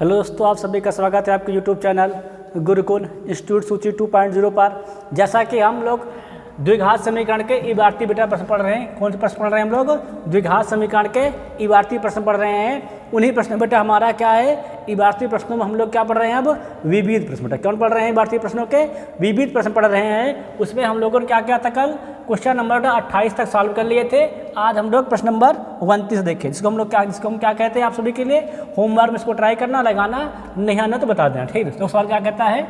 Hello दोस्तों, आप सभी का स्वागत है आपके यूट्यूब चैनल गुरुकुल इंस्टीट्यूट सूची 2.0 पर। जैसा कि हम लोग द्विघात समीकरण के इबारती बेटा प्रश्न पढ़ रहे हैं। कौन से प्रश्न पढ़ रहे हैं हम लोग? द्विघात समीकरण के इबारती प्रश्न पढ़ रहे हैं। उन्हीं प्रश्न बेटा हमारा क्या है, इबारती प्रश्नों में हम लोग क्या पढ़ रहे हैं अब? विविध प्रश्न बेटा। कौन पढ़ रहे हैं? इबारती प्रश्नों के विविध प्रश्न पढ़ रहे हैं। उसमें हम लोगों ने क्या क्या था कल? क्वेश्चन नंबर 28 तक सॉल्व कर लिए थे। आज हम लोग प्रश्न नंबर 29 देखें, जिसको हम क्या कहते हैं आप सभी के लिए होमवर्क में इसको ट्राई करना, लगाना, नहीं आना तो बता देना, ठीक है। तो सवाल क्या कहता है?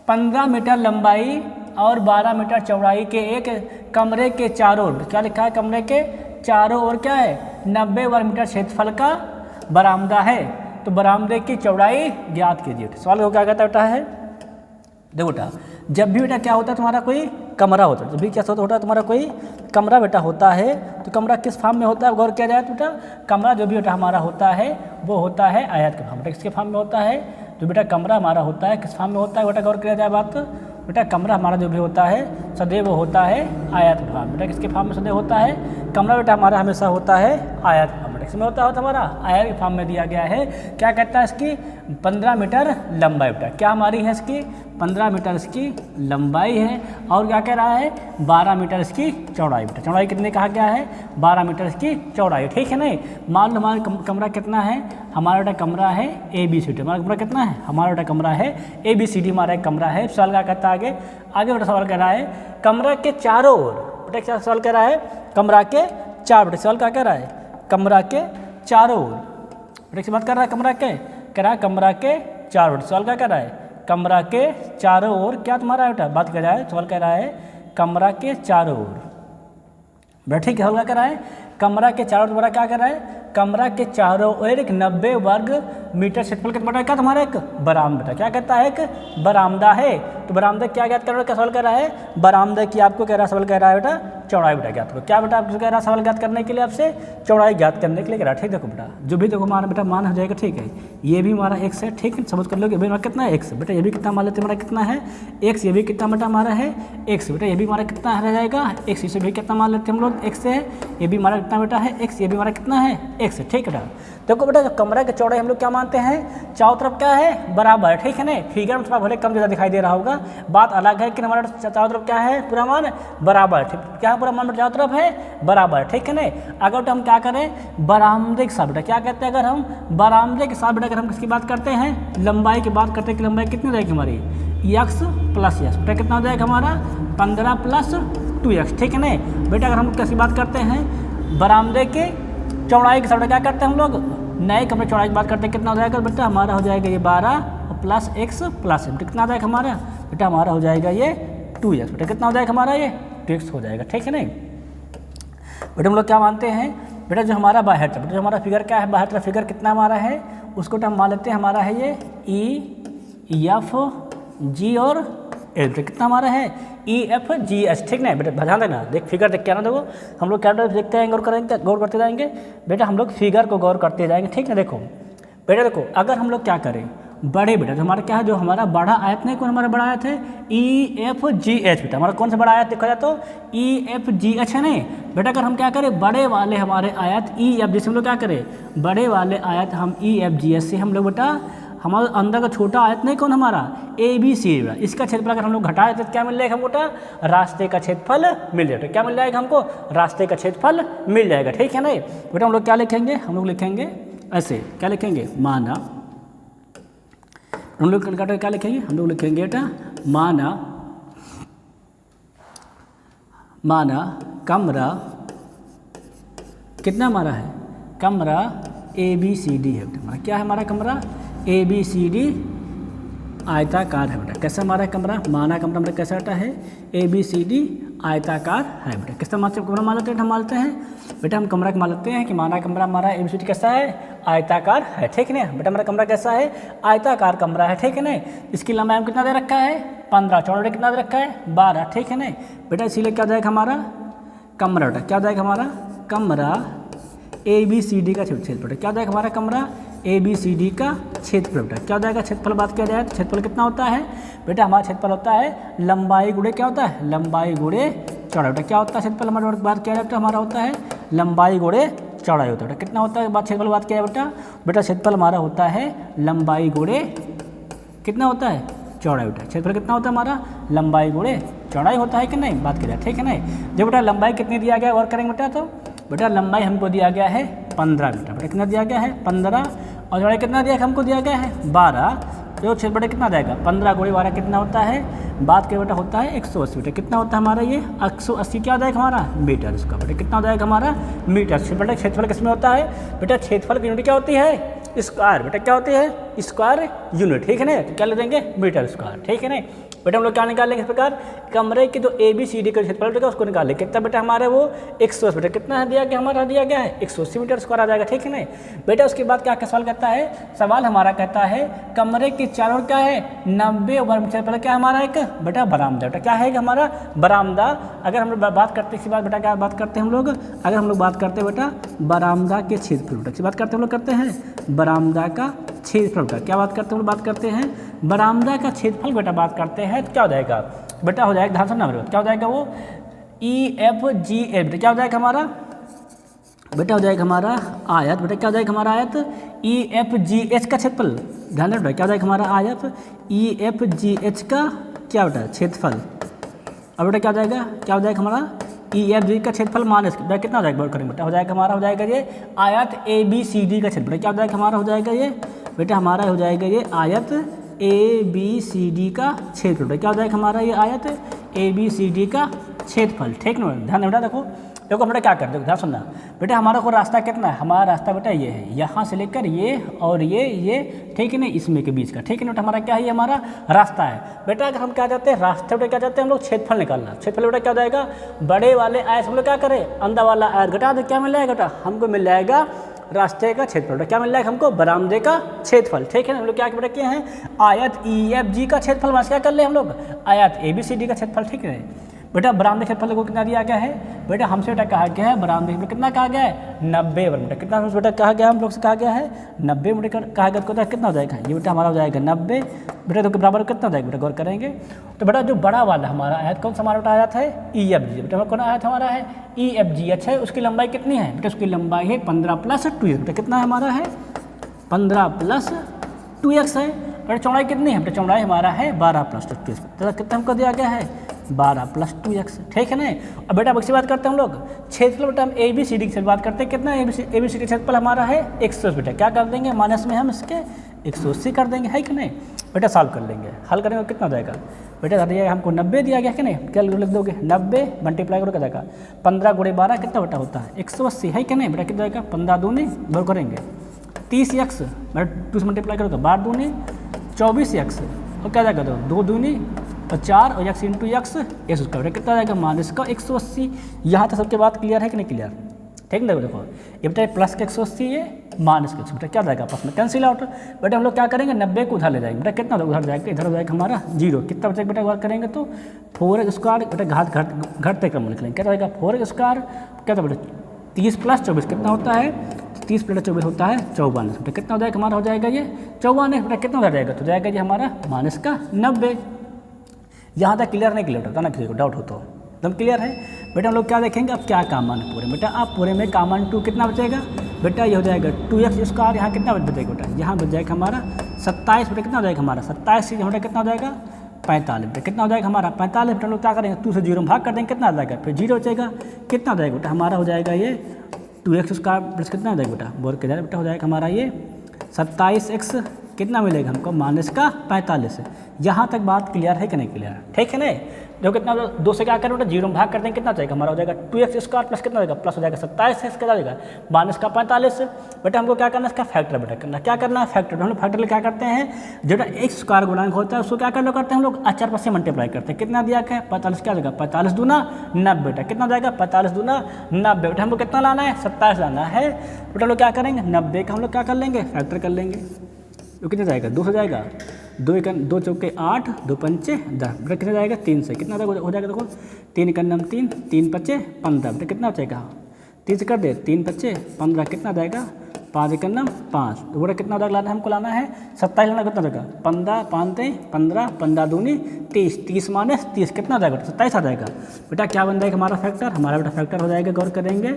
15 मीटर लंबाई और 12 मीटर चौड़ाई के एक कमरे के चारों ओर, क्या लिखा है? कमरे के चारों ओर क्या है? 90 वर्ग मीटर क्षेत्रफल का बरामदा है। तो बरामदे की चौड़ाई ज्ञात कीजिए। सवाल को क्या कहता है? देखो बेटा, जब भी बेटा क्या होता है तुम्हारा कोई कमरा होता है, जब भी क्या होता है तुम्हारा कोई कमरा बेटा होता है, तो कमरा किस फॉर्म में होता है? गौर किया जाए तो बेटा कमरा जो भी बेटा हमारा होता है वो होता है आयत के फॉर्म में। किसके फॉर्म में होता है? जो बेटा कमरा हमारा होता है किस फॉर्म में होता है बेटा? गौर किया जाए बात, बेटा कमरा हमारा जो भी होता है सदैव होता है आयत के फॉर्म। बेटा किसके फॉर्म में सदैव होता है? कमरा बेटा हमारा हमेशा होता है आयत के फॉर्म में। किसमें होता है हमारा? आयत के फॉर्म में दिया गया है। क्या कहता है? इसकी 15 मीटर लंबाई बेटा क्या हमारी है? इसकी 15 मीटर इसकी लंबाई है। और क्या कह रहा है? 12 मीटर इसकी चौड़ाई बेटा। चौड़ाई कितने कहा गया है? 12 मीटर इसकी चौड़ाई, ठीक है। नहीं मान लो हमारा कमरा कितना है? हमारा बेटा कमरा है ABCD। हमारा कमरा कितना है? हमारा बेटा कमरा है ABCD, हमारा एक कमरा है। सवाल क्या कहता है आगे? आगे बेटा सवाल कह रहा है कमरा के चारों ओर। बेटा क्या सवाल कह रहा है? कमरा के चार। बेटा सवाल क्या कह रहा है? कमरा के चारों ओर। बेटा किस बात कर रहा है? कमरा के कह रहा है कमरा के चारों ओर। सवाल क्या कह रहा है? कमरा के चारों ओर क्या तुम्हारा बेटा बात कर रहा है? सवाल कह रहा है कमरा के चारों ओर। बेटा ठीक है, सवाल क्या कर रहा है? कमरा के चारों ओर तुम्हारा क्या कर रहा है? कमरा के चारों ओर एक 90 वर्ग मीटर क्षेत्रफल कितना क्या तुम्हारा? एक बरामदा बेटा। क्या कहता है? एक बरामदा है। तो बरामदा क्या ज्ञात कर रहा है? क्या सवाल कर रहा है? बरामदा की आपको कह रहा है सवाल कह रहा है बेटा चौड़ाई बेटा ज्ञात करो। क्या बेटा आपको कह रहा है सवाल ज्ञात करने के लिए? आपसे चौड़ाई ज्ञात करने के लिए कह रहा है, ठीक। देखो बेटा जो भी देखो हमारा बेटा मान हो जाएगा, ठीक है। ये भी हमारा x है, ठीक है, समझ कर लो कि हमारा कितना है? x बेटा। ये भी कितना मान लेते हमारा कितना है? x। ये भी कितना बेटा हमारा है? x बेटा। ये भी हमारा कितना रह जाएगा? x। इसे भी कितना मान लेते हैं हम लोग? x है। ये भी हमारा कितना बेटा है? x। ये भी हमारा कितना है? x है, ठीक है बेटा। देखो बेटा कमरा के चौड़ाई हम लोग क्या मानते हैं? चारों तरफ क्या है? बराबर है, ठीक है ना। फिगर में थोड़ा भले कम ज़्यादा दिखाई दे रहा होगा, बात अलग है कि हमारा चारों तरफ क्या है? पूरा मान बराबर है, ठीक। क्या है? पूरा मान चारों तरफ है बराबर, ठीक है ना। अगर बेटा हम क्या करें? बरामदे के साथ बेटा क्या कहते हैं? अगर हम बरामदे के साथ बेटा अगर हम किसकी बात करते हैं? लंबाई की बात करते हैं कि लंबाई कितनी रहेगी हमारी? x + s बेटा कितना हो जाएगा हमारा? 15 + 2x, ठीक है ना बेटा। अगर हम किसकी बात करते हैं? बरामदे के चौड़ाई के साथ क्या करते हैं हम लोग? नए कमरे चौड़ाई की बात करते हैं, कितना हो जाएगा बेटा? हमारा हो जाएगा ये 12 + x + m। कितना हो जाएगा हमारा बेटा? हमारा हो जाएगा ये 2x बेटा। कितना हो जाएगा हमारा? ये 2x हो जाएगा, ठीक है नहीं बेटा। हम लोग क्या मानते हैं बेटा? जो हमारा बाहर था बेटा, जो हमारा फिगर क्या है? बाहर तरफ फिगर कितना हमारा है? उसको हम मान लेते हैं हमारा है ये E, F, G और H बेटा। कितना हमारा है? E, F, G, H, ठीक ना बेटा। ध्यान देना, देख फिगर देख के आना। देखो हम लोग क्या देखते हैं, गौर करते जाएंगे बेटा। हम लोग फिगर को गौर करते जाएंगे, ठीक है। देखो बेटा, देखो अगर हम लोग क्या करें बड़े बेटा, जो हमारा क्या है? जो हमारा बड़ा आयत नहीं, कौन हमारा बड़ा आयत है? E, F, G, H बेटा। हमारा कौन सा बड़ा आयत देखा जाए तो E, F, G, H है नहीं बेटा। अगर हम क्या करें बड़े वाले हमारे आयत E, F, जैसे हम लोग क्या करें बड़े वाले आयत हम E, F, G, H से हम लोग बेटा हमारे अंदर का छोटा आयत नहीं कौन हमारा? ABC बेटा। इसका क्षेत्रफल अगर हम लोग घटाए तो क्या मिल जाएगा हमको बेटा? रास्ते का क्षेत्रफल मिल जाएगा। क्या मिल जाएगा हमको? रास्ते का क्षेत्रफल मिल जाएगा, ठीक है नहीं बेटा। हम लोग क्या लिखेंगे? हम लोग लिखेंगे ऐसे, क्या लिखेंगे? माना। हम लोग क्या लिखेंगे? हम लोग लिखेंगे बेटा माना कमरा कितना हमारा है? कमरा ABCD है बेटा। हमारा क्या है? हमारा कमरा ABCD आयताकार है बेटा। कैसा हमारा कमरा? माना कमरा हमारा कैसा बेटा है? ABCD आयताकार है बेटा। किस तरह कमरा मान लेते हैं? हम मानते हैं बेटा, हम कमरा मान लेते हैं कि माना कमरा हमारा ABCD कैसा है? आयताकार है, ठीक है ना बेटा। हमारा कमरा कैसा है? आयताकार कमरा है, ठीक है ना। इसकी लंबाई में कितना दे रखा है? 15। चौड़ाई कितना दे रखा है? 12, ठीक है ना बेटा। इसीलिए क्या जाएगा हमारा कमरा बेटा? क्या जाएगा हमारा कमरा ABCD का क्षेत्रफल बेटा? क्या जाएगा हमारा कमरा ABCD का क्षेत्रफल बेटा? क्या हो जाएगा? क्षेत्रफल बात किया जाए तो क्षेत्रफल कितना होता है बेटा? हमारा क्षेत्रफल होता है लंबाई गुणे क्या होता है? लंबाई गुणे चौड़ाई बेटा। क्या होता है क्षेत्रफल हमारा? बात किया जाए तो हमारा होता है लंबाई गुणे चौड़ाई होता है बेटा। कितना होता है बात क्षेत्रफल बात किया है बेटा, बेटा क्षेत्रफल हमारा होता है लंबाई गुणे कितना होता है चौड़ाई बेटा। क्षेत्रफल कितना होता है हमारा लंबाई गुणे चौड़ाई होता है कि नहीं, बात करें ठीक है नहीं। जब बेटा लंबाई कितनी दिया गया है और करेंगे बेटा, तो बेटा लंबाई हमको दिया गया है 15 मीटर बेटा। कितना दिया गया है 15 और चौड़ाई कितना दिया हमको दिया गया है 12। तो क्षेत्रफल कितना जाएगा 15 गुणे 12 कितना होता है, बात के बेटा होता है 180 मीटर। कितना होता है हमारा ये 180 क्या हो जाएगा हमारा मीटर, इसका बेटा कितना हो जाएगा हमारा मीटर। बेटा क्षेत्रफल किसमें होता है बेटा, क्षेत्रफल की यूनिट क्या होती है स्क्वायर बेटा, क्या होती है स्क्वायर यूनिट, ठीक है ना। तो क्या ले देंगे मीटर स्क्वायर, ठीक है ना। बेटा हम लोग क्या निकालेंगे इस प्रकार, कमरे की जो ABCD का क्षेत्रफल बेटा उसको निकाल लें। कितना बेटा हमारा वो 180 बेटा, कितना दिया गया हमारा दिया गया है 180 मीटर स्क्वायर आ जाएगा, ठीक है ना बेटा। उसके बाद क्या सवाल कहता है, सवाल हमारा कहता है कमरे के चारों क्या है 90 वर्ग क्षेत्रफल क्या हमारा एक बेटा बरामदा बेटा, क्या है हमारा बरामदा। अगर हम लोग बात करते हैं बेटा, क्या बात करते हैं हम लोग, अगर हम लोग बात करते हैं बेटा बरामदा के क्षेत्रफल बेटा, बात करते हैं हम लोग करते हैं बरामदा का क्षेत्रफल बेटा, क्या बात करते हैं हम लोग बात करते हैं बरामदा का क्षेत्रफल बेटा, बात करते हैं तो क्या हो जाएगा बेटा, हो जाएगा ध्यान सुनना मेरे क्या हो जाएगा वो EFGH बेटा, क्या हो जाएगा हमारा बेटा, हो जाएगा हमारा आयत बेटा, क्या हो जाएगा हमारा आयत EFGH का क्षेत्रफल, ध्यान रखना क्या हो जाएगा हमारा आयत EFGH का क्या बेटा क्षेत्रफल। अब बेटा क्या हो जाएगा, क्या हो जाएगा हमारा EFG का क्षेत्रफल माइनस बेटा कितना हो जाएगा बात करेंगे बेटा, हो जाएगा हमारा हो जाएगा ये आयत ABCD का क्षेत्रफल, क्या हो जाएगा हमारा हो जाएगा ये बेटा, हमारा हो जाएगा ये आयत ABCD का क्षेत्रफल, क्या हो जाएगा हमारा ये आयत ABCD का क्षेत्रफल, ठीक ना। ध्यान बेटा देखो देखो बेटा क्या करते हो ध्यान सुनना बेटा, हमारा को रास्ता कितना है, हमारा रास्ता बेटा ये है, यहाँ से लेकर ये और ये ठीक है ना, इसमें के बीच का, ठीक है ना बेटा, हमारा क्या है ये हमारा रास्ता है बेटा। अगर हम क्या चाहते हैं रास्ते बेटा क्या चाहते हैं हम लोग क्षेत्रफल निकालना, क्षेत्रफल बेटा क्या हो जाएगा बड़े वाले आयत हम लोग क्या करें अंदर वाला आयत घटा दे, क्या मिल जाएगा बेटा हमको मिल जाएगा रास्ते का क्षेत्रफल, क्या मिल जाएगा हमको बरामदे का क्षेत्रफल, ठीक है ना। हम लोग क्या बेटा किए हैं आयत EFG का क्षेत्रफल मास क्या कर ले हम लोग आयत ABCD का क्षेत्रफल, ठीक है बेटा। बरामदे क्षेत्रफल को कितना दिया गया है बेटा, हमसे बेटा कहा गया है बरामदे क्षेत्रफल कितना कहा गया है 90 वर्ग मीटर, कितना बेटा कहा गया हम लोग से कहा गया है 90 मीटर कहा गया, कितना हो जाएगा ये बेटा हमारा हो जाएगा 90 बेटा, तो बराबर कितना हो जाएगा बेटा गौर करेंगे। तो बेटा जो बड़ा वाला हमारा आयत कौन सा हमारा बेटा आयत है EFG बेटा, कौन आयत हमारा है EFGH है, उसकी लंबाई कितनी है बेटा, उसकी लंबाई है 15 + 2x बेटा, कितना है हमारा है 15 + 2x है बेटा। चौड़ाई कितनी है बेटा, चौड़ाई हमारा है 12 + 2x, तो कितना हमको दिया गया है 12 + 2x, ठीक है ना। अब बेटा अब इससे बात करते हैं हम लोग क्षेत्रफल बेटा, हम ABCD से बात करते हैं, कितना ABCD क्षेत्रफल हमारा है 180 बेटा, क्या कर देंगे माइनस में हम इसके 180 कर देंगे, है कि नहीं बेटा, सॉल्व कर लेंगे, हल करेंगे तो कितना हो जाएगा बेटा, दिया हमको 90 दिया गया कि नहीं, क्या लिख दोगे 90 मल्टीप्लाई करो क्या जाएगा 15 गुणे 12 कितना बेटा होता है 180, है कि नहीं बेटा, कितना जाएगा 15 दूनी दो करेंगे 30x बेटा, 2 से मल्टीप्लाई करो तो 12 दूनी 24x और क्या जाएगा तो 2 दूनी और 4 और x इंटू एक्स उसका बेटा कितना जाएगा माइनस का 180। यहाँ तक सबके बात क्लियर है कि नहीं क्लियर, ठीक ना। देखो ये बेटा प्लस का 180 ये माइनस का 180 बेटा क्या जाएगा आपस में कैंसिल आउट बेटा। हम लोग क्या करेंगे 90 को उधर ले जाएंगे बेटा, कितना उधर जाएगा इधर हो जाएगा हमारा 0, कितना बचेगा बेटा वर्क करेंगे तो 4x स्क्वायर बेटा, घटते क्रम लिख लेंगे, क्या जाएगा 4x स्क्वायर क्या था बेटा 30 + 24 कितना होता है 30 + 24 होता है 54 बेटा, कितना हो जाएगा हमारा हो जाएगा ये 54 बेटा, कितना हो जाएगा तो जाएगा ये हमारा माइनस का 90। यहाँ तक क्लियर नहीं क्लियर होता ना, किसी को डाउट हो तो एकदम क्लियर है बेटा। हम लोग क्या देखेंगे अब क्या कॉमन है पूरे बेटा, आप पूरे में कॉमन 2 कितना बचेगा बेटा, ये हो जाएगा 2x स्क्वायर, यहाँ कितना बचेगा बेटा, यहाँ बच जाएगा हमारा 27 बेटा, कितना हो जाएगा हमारा 27 से बेटा कितना हो जाएगा 45 बेटा, कितना हो जाएगा हमारा 45 बेटा। हम लोग क्या करेंगे 2 से 0 में भाग कर देंगे, कितना आ जाएगा फिर 0 बचेगा, कितना हो जाएगा बेटा हमारा हो जाएगा ये 2x स्क्वायर प्लस कितना हो जाएगा बेटा बोल के जाए बेटा, हो जाएगा हमारा ये 27x कितना मिलेगा हमको माइनस का 45। यहाँ तक बात क्लियर है कि नहीं क्लियर, ठीक है ना। देखो कितना 2 से क्या करें बेटा 0 में भाग कर देंगे, कितना जाएगा हमारा हो जाएगा 2x स्क्वायर प्लस कितना हो जाएगा प्लस हो जाएगा 27x कितना जाएगा माइनस का 45 बेटा। हमको क्या करना है इसका फैक्टर बेटा करना, क्या करना है फैक्टर। हम लोग फैक्टर क्या करते हैं जो x स्क्वायर गुणांक होता है उसको क्या करते हैं हम लोग अचर पर से मल्टीप्लाई करते हैं, कितना दिया है 45 क्या जाएगा 45 दूना 90 बेटा, कितना जाएगा 45 दूना 90 बेटा। हमको कितना लाना है 27 लाना है बेटा। हम लोग क्या करेंगे 90 का हम लोग क्या कर लेंगे फैक्टर कर लेंगे, तो कितना जाएगा 2 हो जाएगा, 2 चौके 8 2 पंचे 10 बेटा, कितना जाएगा 3 से कितना हो जाएगा देखो 3 का नाम 3 3 5 15 बेटा, कितना बचेगा 3 से कर दे 3 5 15 कितना जाएगा 5 एक 5, तो बेटा कितना हो जाएगा लाना हमको लाना है 27 लाना, कितना हो जाएगा 15 5 15 15 दूनी 30, 30 माइनस 30 कितना हो जाएगा 27 आ जाएगा। बेटा क्या बन जाएगा हमारा फैक्टर, हमारा बेटा फैक्टर हो जाएगा, गौर करेंगे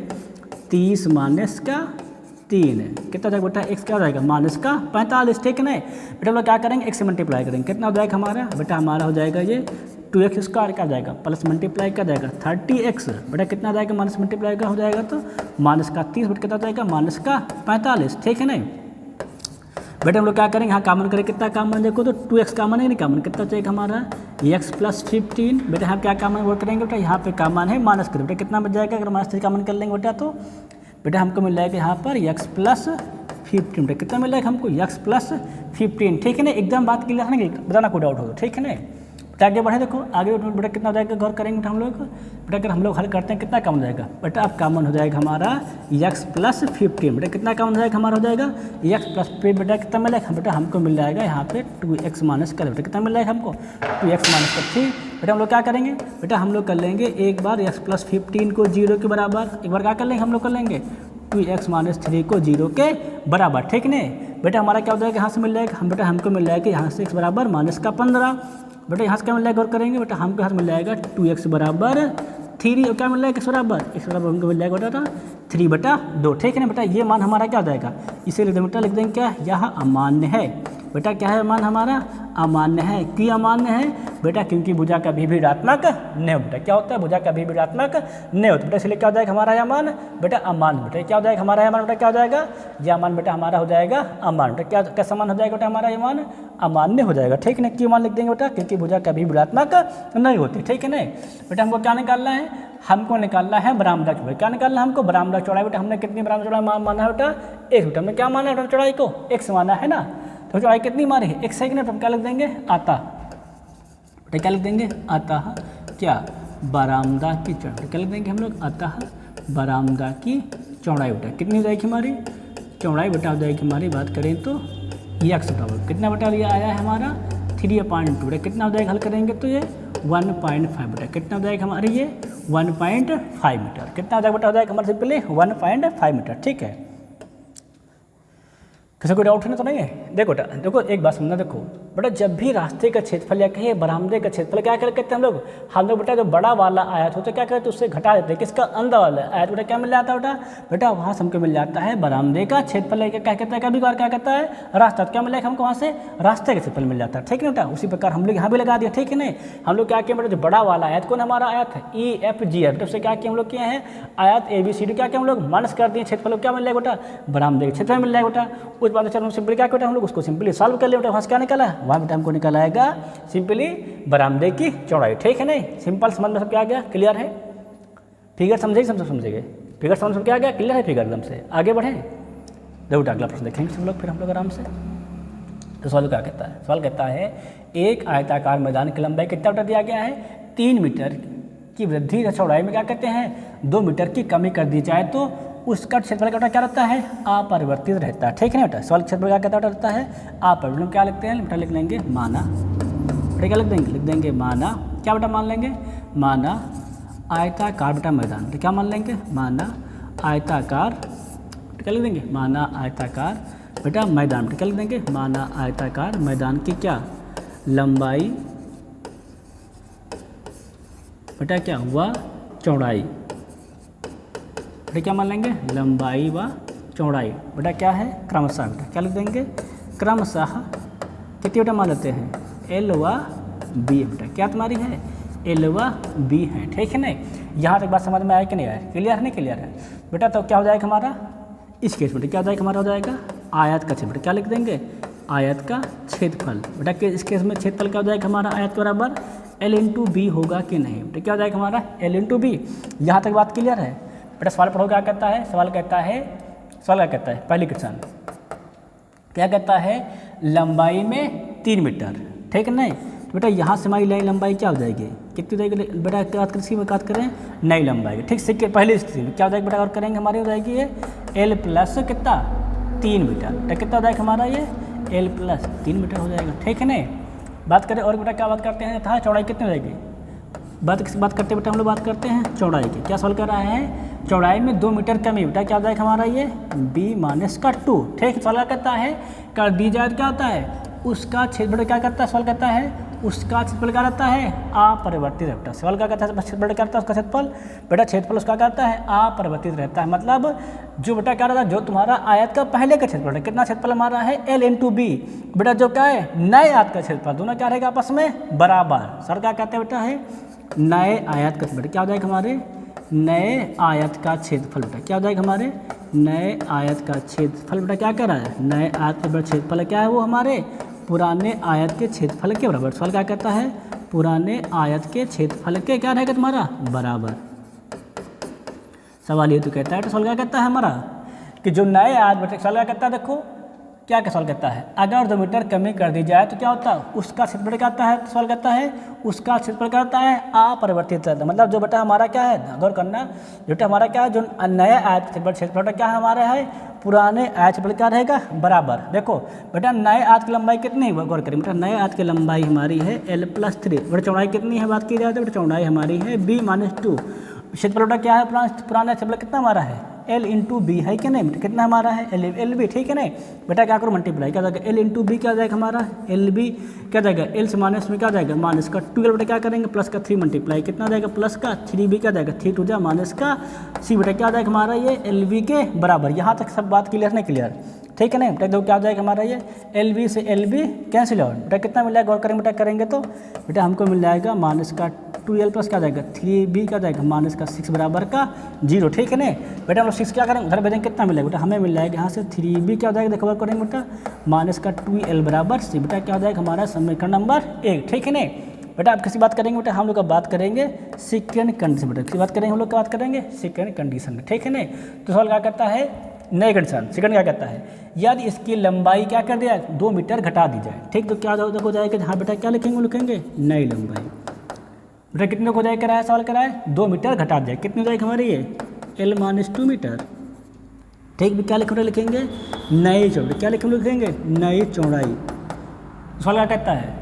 30 माइनस का 3 कितना हो जाएगा बेटा x क्या हो जाएगा माइनस का 45, ठीक है नहीं। बेटा हम लोग क्या करेंगे x से मल्टीप्लाई करेंगे, कितना हो जाएगा हमारा बेटा, हमारा हो जाएगा ये 2x स्क्वायर क्या जाएगा प्लस मल्टीप्लाई क्या जाएगा 30x, बेटा कितना जाएगा माइनस मल्टीप्लाई का हो जाएगा तो माइनस का 30, बेटा कितना जाएगा माइनस का 45, ठीक है नहीं। बेटा हम लोग क्या करेंगे, यहाँ कामन करें, कितना कामन देखो तो 2x कामन है नहीं, कामन कितना चाहिए हमारा x प्लस 15, बेटा यहाँ क्या कामन वो करेंगे बेटा, यहाँ पे कामन है माइनस करें, बेटा कितना बच जाएगा अगर माइनस 3 कामन कर लेंगे बेटा, तो बेटा हमको मिल जाएगा यहाँ पर x प्लस 15, बेटा कितना मिल जाएगा हमको x प्लस 15, ठीक है ना। एकदम बात क्लियर है ना, बताना कोई डाउट हो तो, ठीक है ना। बेटा आगे बढ़े, देखो आगे बेटा कितना हो जाएगा गौर करेंगे बेटा हम लोग, बेटा अगर हम लोग हल करते हैं कितना कम हो जाएगा बेटा, अब कॉमन हो जाएगा हमारा x प्लस 15, बेटा कितना कॉमन हो जाएगा हमारा हो जाएगा x प्लस 15, बेटा कितना मिलेगा बेटा हमको मिल जाएगा यहाँ पे 2x माइनस कर, बेटा कितना मिल जाएगा हमको 2x माइनस कर 3, बेटा हम लोग क्या करेंगे बेटा, हम लोग कर लेंगे एक बार x प्लस 15 को 0 के बराबर, एक बार क्या कर लेंगे हम लोग कर लेंगे 2x माइनस 3 को 0 के बराबर, ठीक नहीं। बेटा हमारा क्या हो जाएगा यहाँ से मिल जाएगा, हम बेटा हमको मिल जाएगा यहाँ से x बराबर माइनस का 15, बेटा यहाँ से क्या मिल जाएगा गौर करेंगे बेटा, हमको यहाँ से मिल जाएगा 2x बराबर 3, और क्या मिल जाएगा x बराबर हमको मिल जाएगा बेटा 3/2, ठीक है ना। बेटा ये मान हमारा क्या हो जाएगा, इसे लिख देंगे बेटा, लिख देंगे क्या, यह अमान्य है, बेटा क्या है मान हमारा अमान्य है, क्यों अमान्य है बेटा, क्योंकि भुजा कभी भी ऋणात्मक नहीं हो, बेटा क्या होता है भुजा कभी भी ऋणात्मक नहीं होता, बेटा इसलिए क्या हो जाएगा हमारा यह मान बेटा अमान्य, बेटा क्या हो जाएगा हमारा यह मान बेटा क्या हो जाएगा, यह मान बेटा हमारा हो जाएगा अमान्य, बेटा क्या कैसा मान हो जाएगा बेटा हमारा यह मान अमान्य हो जाएगा, ठीक है। क्यों मान लिख देंगे बेटा, क्योंकि भुजा कभी भी ऋणात्मक नहीं होती, ठीक है ना। बेटा हमको क्या निकालना है, हमको निकालना है बरामदा चौड़ाई, क्या निकालना है हमको बरामदा चौड़ाई, बेटा हमने कितनी बरामदा चौड़ाई माना है बेटा x, बेटा हमने क्या माना है बेटा चौड़ाई को x माना है ना, तो चौड़ाई कितनी मारी है x है कि ना, तो हम क्या लिख देंगे आता, बेटा क्या लिख देंगे अतः क्या बरामदा की चौड़ाई, क्या लिख देंगे हम लोग अतः बरामदा की चौड़ाई, बेटा कितनी हो जाएगी हमारी चौड़ाई, बेटा हो जाएगी हमारी बात करें तो x बराबर कितना बेटा ये आया है हमारा 3/2, बेटा कितना हो जाएगा हल करेंगे तो ये 1.5, बेटा कितना हो जाएगा हमारे ये 1.5 मीटर, कितना हो जाएगा बेटा हो जाएगा हमारे सिंपली 1.5 मीटर, ठीक है। किसी को डाउट है ना तो नहीं है। देखो बेटा देखो एक बात समझना, देखो बेटा जब भी रास्ते का क्षेत्रफल या कहीं बरामदे का क्षेत्रफल क्या करते हैं हम लोग बेटा जो बड़ा वाला आयत होता है क्या करते हैं उससे घटा देते हैं, किसका अंदर वाला आयत बेटा क्या मिल जाता है बेटा वहाँ से हमको मिल जाता है बरामदे का क्षेत्रफल, क्या कहता है कभी बार क्या कहता है रास्ता, क्या मिलेगा हमको वहाँ से रास्ते का क्षेत्रफल मिल जाता है, ठीक है बेटा। उसी प्रकार हम लोग यहाँ भी लगा दिया, ठीक है नहीं, हम लोग क्या किए बेटा जो बड़ा वाला आयत कौन हमारा आयत है EFG, से क्या किया हम लोग किए हैं आयत ABCD, क्या किया हम लोग माइनस कर दिए क्षेत्रफल, क्या मिल जाएगा बेटा बरामदे का क्षेत्रफल मिल जाएगा बेटा। उस बात चलो सिंपली क्या बेटा हम लोग उसको सिंपली सॉल्व कर लिया बेटा, वहाँ से क्या निकला है वहाँ बेटा हमको निकल आएगा सिंपली बरामदे की चौड़ाई, ठीक है नहीं। सिंपल समझ में सब क्या आ गया, क्लियर है, फिगर समझे समझेंगे, फिगर समझ में क्या आ गया, क्लियर है फिगर एकदम से। आगे बढ़े देखो अगला प्रश्न देखेंगे सब लोग फिर हम लोग आराम से। तो सवाल क्या कहता है, सवाल कहता है एक आयताकार मैदान की लंबाई कितना बेटा दिया गया है 3 मीटर की वृद्धि या चौड़ाई में क्या कहते हैं 2 मीटर की कमी कर दी जाए तो उसका क्षेत्रफल बेटा क्या रहता है अपरिवर्तित रहता है, ठीक है ना बेटा। सवाल क्षेत्रफल क्या कहता रहता है अपरिवर्तित, क्या लिखते हैं बेटा लिख लेंगे माना, बेटा क्या लिख देंगे माना, क्या बेटा मान लेंगे माना आयताकार बेटा मैदान, तो क्या मान लेंगे माना आयताकार, क्या लिख देंगे माना आयताकार बेटा मैदान, बेटा क्या लिख देंगे माना आयताकार मैदान की क्या लंबाई बेटा क्या हुआ चौड़ाई, बेटा क्या मान लेंगे लंबाई व चौड़ाई बेटा क्या है क्रमशः, बेटा क्या लिख देंगे क्रमशः कितनी बेटा मान लेते हैं L व B, बेटा क्या तुम्हारी है L व B है, ठीक है नहीं। यहाँ तक बात समझ में आया कि नहीं आया, क्लियर है नहीं क्लियर है बेटा। तो क्या हो जाएगा हमारा इस केस बेटा क्या हो जाएगा हमारा हो जाएगा आयत का क्षेत्रफल, क्या लिख देंगे आयत का क्षेत्रफल, बेटा इस केस में क्षेत्रफल क्या हो जाएगा हमारा आयत के बराबर L × B होगा कि नहीं, बेटा क्या हो जाएगा हमारा L × B। यहाँ तक बात क्लियर है बेटा। सवाल पढ़ो क्या कहता है, सवाल क्या कहता है पहली क्वेश्चन क्या कहता है लंबाई में 3 मीटर, ठीक है नहीं। तो बेटा यहाँ से हमारी नई लंबाई क्या हो जाएगी कितनी हो जाएगी बेटा, बात करें नई लंबाई, ठीक से पहले स्थिति में क्या हो जाएगी बेटा और करेंगे हमारी हो जाएगी ये L + कितना 3 मीटर, बेटा कितना हो जाएगा हमारा ये L + 3 मीटर हो जाएगा, ठीक है नहीं। बात करें और बेटा क्या बात करते हैं चौड़ाई कितनी हो जाएगी, बात करते बेटा हम लोग बात करते हैं चौड़ाई की। क्या सवाल कर रहा है चौड़ाई में 2 मीटर कमी, बेटा क्या हो जाएगा हमारा ये b माइनस का 2। ठीक, सवाल क्या कहता है, कर दी जाए तो क्या होता है उसका क्षेत्रफल क्या करता है, सवाल कहता है उसका क्षेत्रफल क्या रहता है अपरिवर्तित रहता है। सवाल क्या कहता है क्षेत्रफल क्या रहता है उसका क्षेत्रफल, बेटा क्षेत्रफल उसका क्या रहता है अपरिवर्तित रहता है। मतलब जो बेटा क्या रहता है जो तुम्हारा आयत का पहले का क्षेत्रफल है, कितना क्षेत्रफल हमारा है l इंटू बी, बेटा जो क्या है नए आयत का क्षेत्रफल, दोनों क्या रहेगा आपस में बराबर। सर क्या कहते हैं बेटा है नए आयत का क्षेत्रफल, क्या हो जाएगा हमारे नए आयत का क्षेत्रफल, बेटा क्या हो जाएगा हमारे नए आयत का क्षेत्रफल, बेटा क्या कह रहा है नए आयत का क्षेत्रफल क्या है वो हमारे पुराने आयत के क्षेत्रफल के बराबर। सवाल क्या कहता है पुराने आयत के क्षेत्रफल के क्या रहेगा तुम्हारा बराबर। सवाल ये तो कहता है, तो सवाल क्या कहता है हमारा कि जो नए आयत, बेटा सवाल क्या कहता है देखो क्या सवाल कहता है अगर 2 मीटर कमी कर दी जाए तो क्या होता है उसका क्षेत्रफल क्या आता है, सवाल कहता है उसका क्षेत्रफल क्या होता है अपरिवर्तित रहता है। मतलब जो बेटा हमारा क्या है गौर करना, बेटा हमारा क्या है जो नए आयत क्षेत्रफल क्या है हमारा है पुराने आयत क्षेत्रफल क्या रहेगा बराबर। देखो बेटा नए आयत की लंबाई कितनी है गौर करें, बेटा नए आयत की लंबाई हमारी है l+3, बेटा चौड़ाई कितनी है बात की जाए तो बेटा चौड़ाई हमारी है b माइनस 2, क्षेत्रफल बेटा क्या है पुराना क्षेत्रफल कितना हमारा है l इंटू बी है कि नहीं, कितना हमारा है एल बी, ठीक है नहीं बेटा क्या करो मल्टीप्लाई क्या जाएगा l इंटू बी क्या जाएगा हमारा एल बी क्या जाएगा l से माइनस में क्या जाएगा माइनस का 12, बेटा क्या करेंगे प्लस का 3 मल्टीप्लाई कितना जाएगा प्लस का 3b क्या जाएगा 3 2 माइनस का c, बेटा क्या जाएगा हमारा ये एल बी के बराबर। यहाँ तक सब बात क्लियर नहीं क्लियर, ठीक है ना बेटा देखो क्या हो जाएगा हमारा ये एल बी से एल बी कैंसिल आउट, बेटा कितना मिल जाएगा गौर करेंगे बेटा करेंगे तो बेटा हमको मिल जाएगा माइनस का 2l प्लस क्या जाएगा 3b क्या जाएगा माइनस का 6 बराबर का 0, ठीक है ना बेटा हम लोग 6 क्या करेंगे उधर भेजेंगे कितना मिलेगा बेटा हमें मिल जाएगा यहाँ से 3b क्या हो जाएगा देखो गौर करेंगे बेटा माइनस का 2l बराबर c, बेटा क्या हो जाएगा हमारा समीकरण नंबर 1, ठीक है ना बेटा आप किसी बात करेंगे बेटा हम लोग अब बात करेंगे सेकेंड कंडीशन, बेटा किसी बात करेंगे हम लोग क्या बात करेंगे सेकेंड कंडीशन में, ठीक है ना। तो सवाल क्या करता है नई कंडीशन सेकंड क्या कहता है यदि इसकी लंबाई क्या कर दिया 2 मीटर घटा दी जाए, ठीक तो क्या हो जाएगा हाँ बेटा क्या लिखेंगे नई लंबाई, बेटा कितने हो जाएगा कराया सवाल कराए 2 मीटर घटा दिया कितनी हो जाएगी हमारी ये l माइनस 2 मीटर, ठीक क्या लिखेंगे नई चौड़ाई, क्या लिखेंगे नई चौड़ाई। सवाल क्या कहता है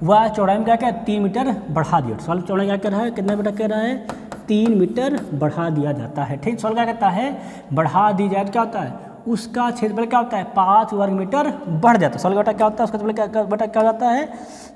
वह चौड़ाई में क्या क्या 3 मीटर बढ़ा दिया, सवाल चौड़ाई क्या कह रहा है कितना बेटा कह रहा है 3 मीटर बढ़ा दिया जाता है, ठीक सवाल क्या कहता है बढ़ा दी जाए तो क्या होता है उसका क्षेत्रफल क्या होता है 5 वर्ग मीटर बढ़ जाता है। सवाल बेटा क्या होता है उसका क्षेत्रफल बेटा क्या होता है,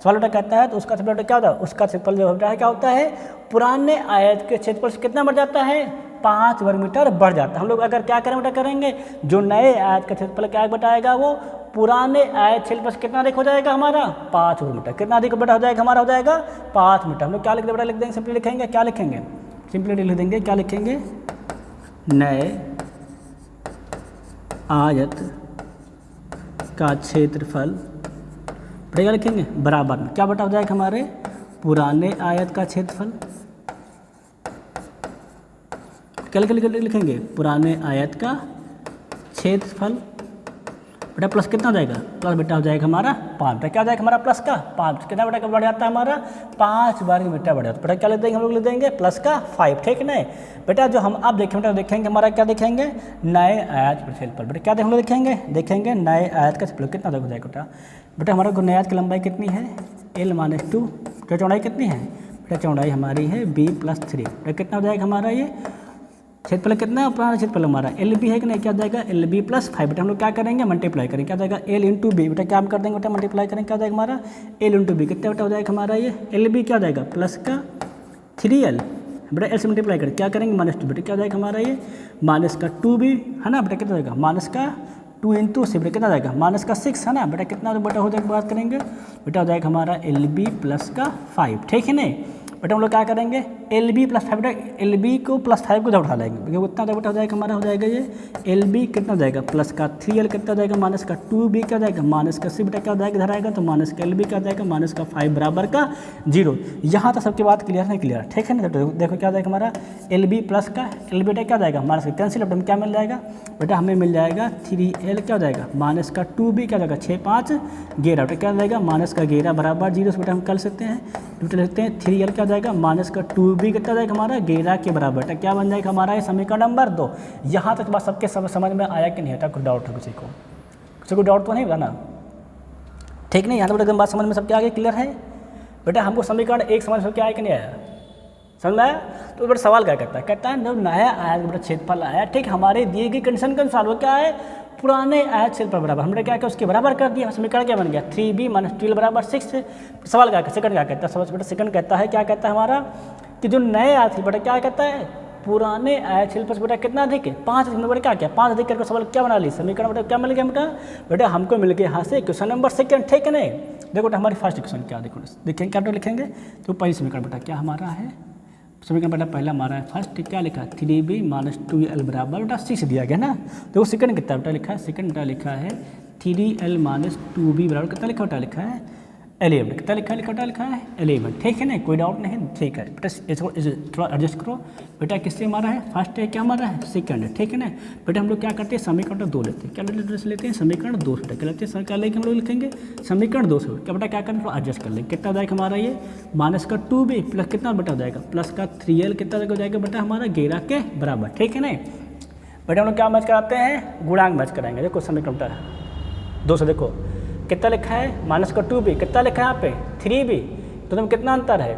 सवाल बेटा कहता है तो उसका क्षेत्रफल क्या होता है उसका क्षेत्रफल जो बेटा है क्या होता है पुराने आयत के क्षेत्रफल से कितना बढ़ जाता है 5 वर्ग मीटर बढ़ जाता है। हम लोग अगर क्या करें बेटा करेंगे जो नए आयत का क्षेत्रफल क्या बताएगा वो पुराने आयत क्षेत्रफल कितना अधिक हो जाएगा हमारा 5 वर्ग मीटर, कितना अधिक बेटा हो जाएगा हमारा हो जाएगा 5 मीटर। हम लोग क्या लिख बेटा लिख देंगे सिंपली लिखेंगे क्या लिखेंगे सिंपली लिख देंगे क्या लिखेंगे नए आयत का क्षेत्रफल बेटा क्या लिखेंगे बराबर में क्या बेटा हो जाएगा हमारे पुराने आयत का क्षेत्रफल, क्या लिखेंगे पुराने आयत का क्षेत्रफल, बेटा प्लस कितना हो जाएगा प्लस बेटा हो जाएगा हमारा 5, बेटा क्या हो जाएगा हमारा प्लस का 5 कितना बेटा बढ़ जाता है हमारा 5 वर्ग मीटर बढ़ जाता है, बेटा क्या लिख देंगे हम लोग लिख देंगे प्लस का 5, ठीक है बेटा जो हम अब देखेंगे देखेंगे हमारा क्या देखेंगे नए आयत का क्षेत्रफल, बेटा क्या हम लोग देखेंगे नए आयत का क्षेत्रफल कितना हो जाएगा बेटा हमारा नए आयत की लंबाई कितनी है l माइनस 2, बेटा चौड़ाई कितनी है बेटा चौड़ाई हमारी है b+3, बेटा कितना हो जाएगा हमारा ये क्षेत्रफल कितना है पुराना क्षेत्रफल हमारा एल बी है कि नहीं क्या जाएगा LB+5, बेटा हम लोग क्या करेंगे मल्टीप्लाई करेंगे क्या जाएगा l इंटू बी, बेटा क्या हम कर देंगे बेटा मल्टीप्लाई करेंगे क्या जाएगा हमारा l इंटू बी कितना बेटा हो जाएगा हमारा ये LB क्या जाएगा प्लस का 3l, बेटा l से मल्टीप्लाई करें क्या करेंगे -2, बेटा क्या जाएगा हमारा ये माइनस का 2b है ना, बेटा कितना जाएगा माइनस का 2 इंटू से, बेटा कितना जाएगा माइनस का 6 है ना, बेटा कितना बेटा हो जाएगा बात करेंगे बेटा हो जाएगा हमारा LB+5, ठीक है नहीं बेटा हम लोग क्या करेंगे LB+5, बेटा LB को +5 को उधर उठा लेंगे क्योंकि उतना बेटा हो जाएगा हमारा हो जाएगा ये LB कितना जाएगा प्लस का 3l कितना जाएगा माइनस का 2b क्या जाएगा माइनस का c, बेटा क्या हो जाएगा इधर आएगा तो माइनस का LB क्या जाएगा माइनस का 5 बराबर का 0। यहाँ तक सबकी बात क्लियर नहीं क्लियर, ठीक है ना। देखो क्या जाएगा हमारा LB प्लस का LB बेटा क्या जाएगा माइनस का कैंसिल, बेटा क्या मिल जाएगा बेटा हमें मिल जाएगा 3l क्या हो जाएगा माइनस का 2b क्या जाएगा 6 5 11, बेटा क्या जाएगा माइनस का 11 बराबर 0 से बेटा हम कर सकते हैं, बेटा लिखते हैं 3l क्या जाएगा माइनस का 2b कितना जाएगा हमारा 11 के बराबर, बेटा क्या बन जाएगा हमारा ये समीकरण नंबर 2। यहाँ तक बात सबके समझ में आया कि नहीं आता, कुछ डाउट है किसी को डाउट तो नहीं ना, ठीक नहीं। यहाँ तक एकदम बात समझ में सबके आगे क्लियर है बेटा, हमको समीकरण 1 समझ में क्या आया कि नहीं आया, समझ में आया। तो बेटा सवाल क्या कहता है जब नया आयत बेटा क्षेत्रफल आया, ठीक, हमारे दिए गई कंडीशन के अनुसार वो क्या है, पुराने आयत क्षेत्रफल बराबर, हमने क्या किया उसके बराबर कर दिया, समीकरण क्या बन गया 3b - 12 बराबर 6। सवाल क्या सेकंड क्या कहता है, समझ बेटा सेकंड कहता है क्या कहता है हमारा कि जो नए आयत बेटा क्या कहता है, पुराने आयत क्षेत्रफल से बेटा कितना अधिक है 5 अधिक, बेटा क्या किया 5 अधिक करके सवाल क्या बना ली, समीकरण बेटा क्या मिल गया बेटा हमको मिल गया यहाँ से क्वेश्चन नंबर सेकंड, ठीक है नहीं। देखो बेटा हमारी फर्स्ट क्वेश्चन क्या देखो देखेंगे क्या लिखेंगे, तो पहली समीकरण बेटा क्या हमारा है, समीकरण बेटा पहला हमारा है फर्स्ट क्या लिखा 3b - 2l बराबर बेटा 6 दिया गया ना। देखो सेकंड कितना बेटा लिखा है, सेकंड बेटा लिखा है 3l - 2b बराबर कितना लिखा बेटा लिखा है 11, कितना लिखा है 11, ठीक है ना, कोई डाउट नहीं, ठीक है बेटा इसको थोड़ा एडजस्ट करो। बेटा किससे हमारा है फर्स्ट है, क्या हमारा है सेकंड है, ठीक है ना। बेटा हम लोग क्या करते हैं समीकरण 2 लेते हैं, क्या लेते हैं समीकरण 2 बेटा क्या लेते हैं, क्या लेके हम लोग लिखेंगे समीकरण 2 से, क्या बेटा क्या करें थोड़ा एडजस्ट कर लेंगे, कितना हो जाएगा हमारा ये -2b प्लस कितना बेटा हो जाएगा प्लस का 3l कितना हो जाएगा बेटा हमारा 11 के बराबर, ठीक है ना। बेटा हम लोग क्या मैच कराते हैं गुणांक मैच कराएंगे। देखो समीकरण बेटा 2 से देखो कितना लिखा है -2b, कितना लिखा है यहाँ पे 3b, तो तुम कितना अंतर है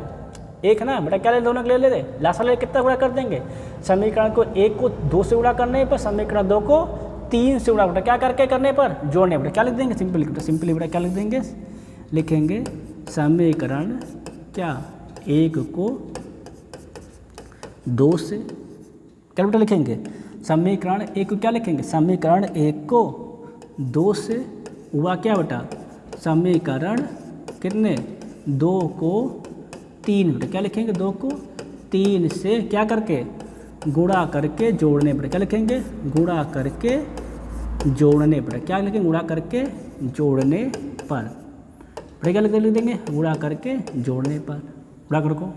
एक ना बेटा, क्या ले दोनों ले लेते लास्ट वाले कितना गुणा कर देंगे, समीकरण को 1 को 2 से गुणा करने पर, समीकरण 2 को 3 से गुणा बेटा क्या करके करने पर जोड़ने बेटा क्या लिख देंगे सिंपली बेटा क्या लिख देंगे, लिखेंगे समीकरण क्या 1 को 2 से क्या बेटा लिखेंगे, समीकरण 1 को क्या लिखेंगे, समीकरण 1 को 2 से हुआ क्या बेटा समीकरण कितने 2 को 3 बेटा क्या लिखेंगे 2 को 3 से क्या करके गुणा करके जोड़ने पर, क्या लिखेंगे गुणा करके जोड़ने पर, क्या लिखेंगे गुणा करके जोड़ने पर, क्या लिख देंगे गुणा करके जोड़ने पर, गुणा करो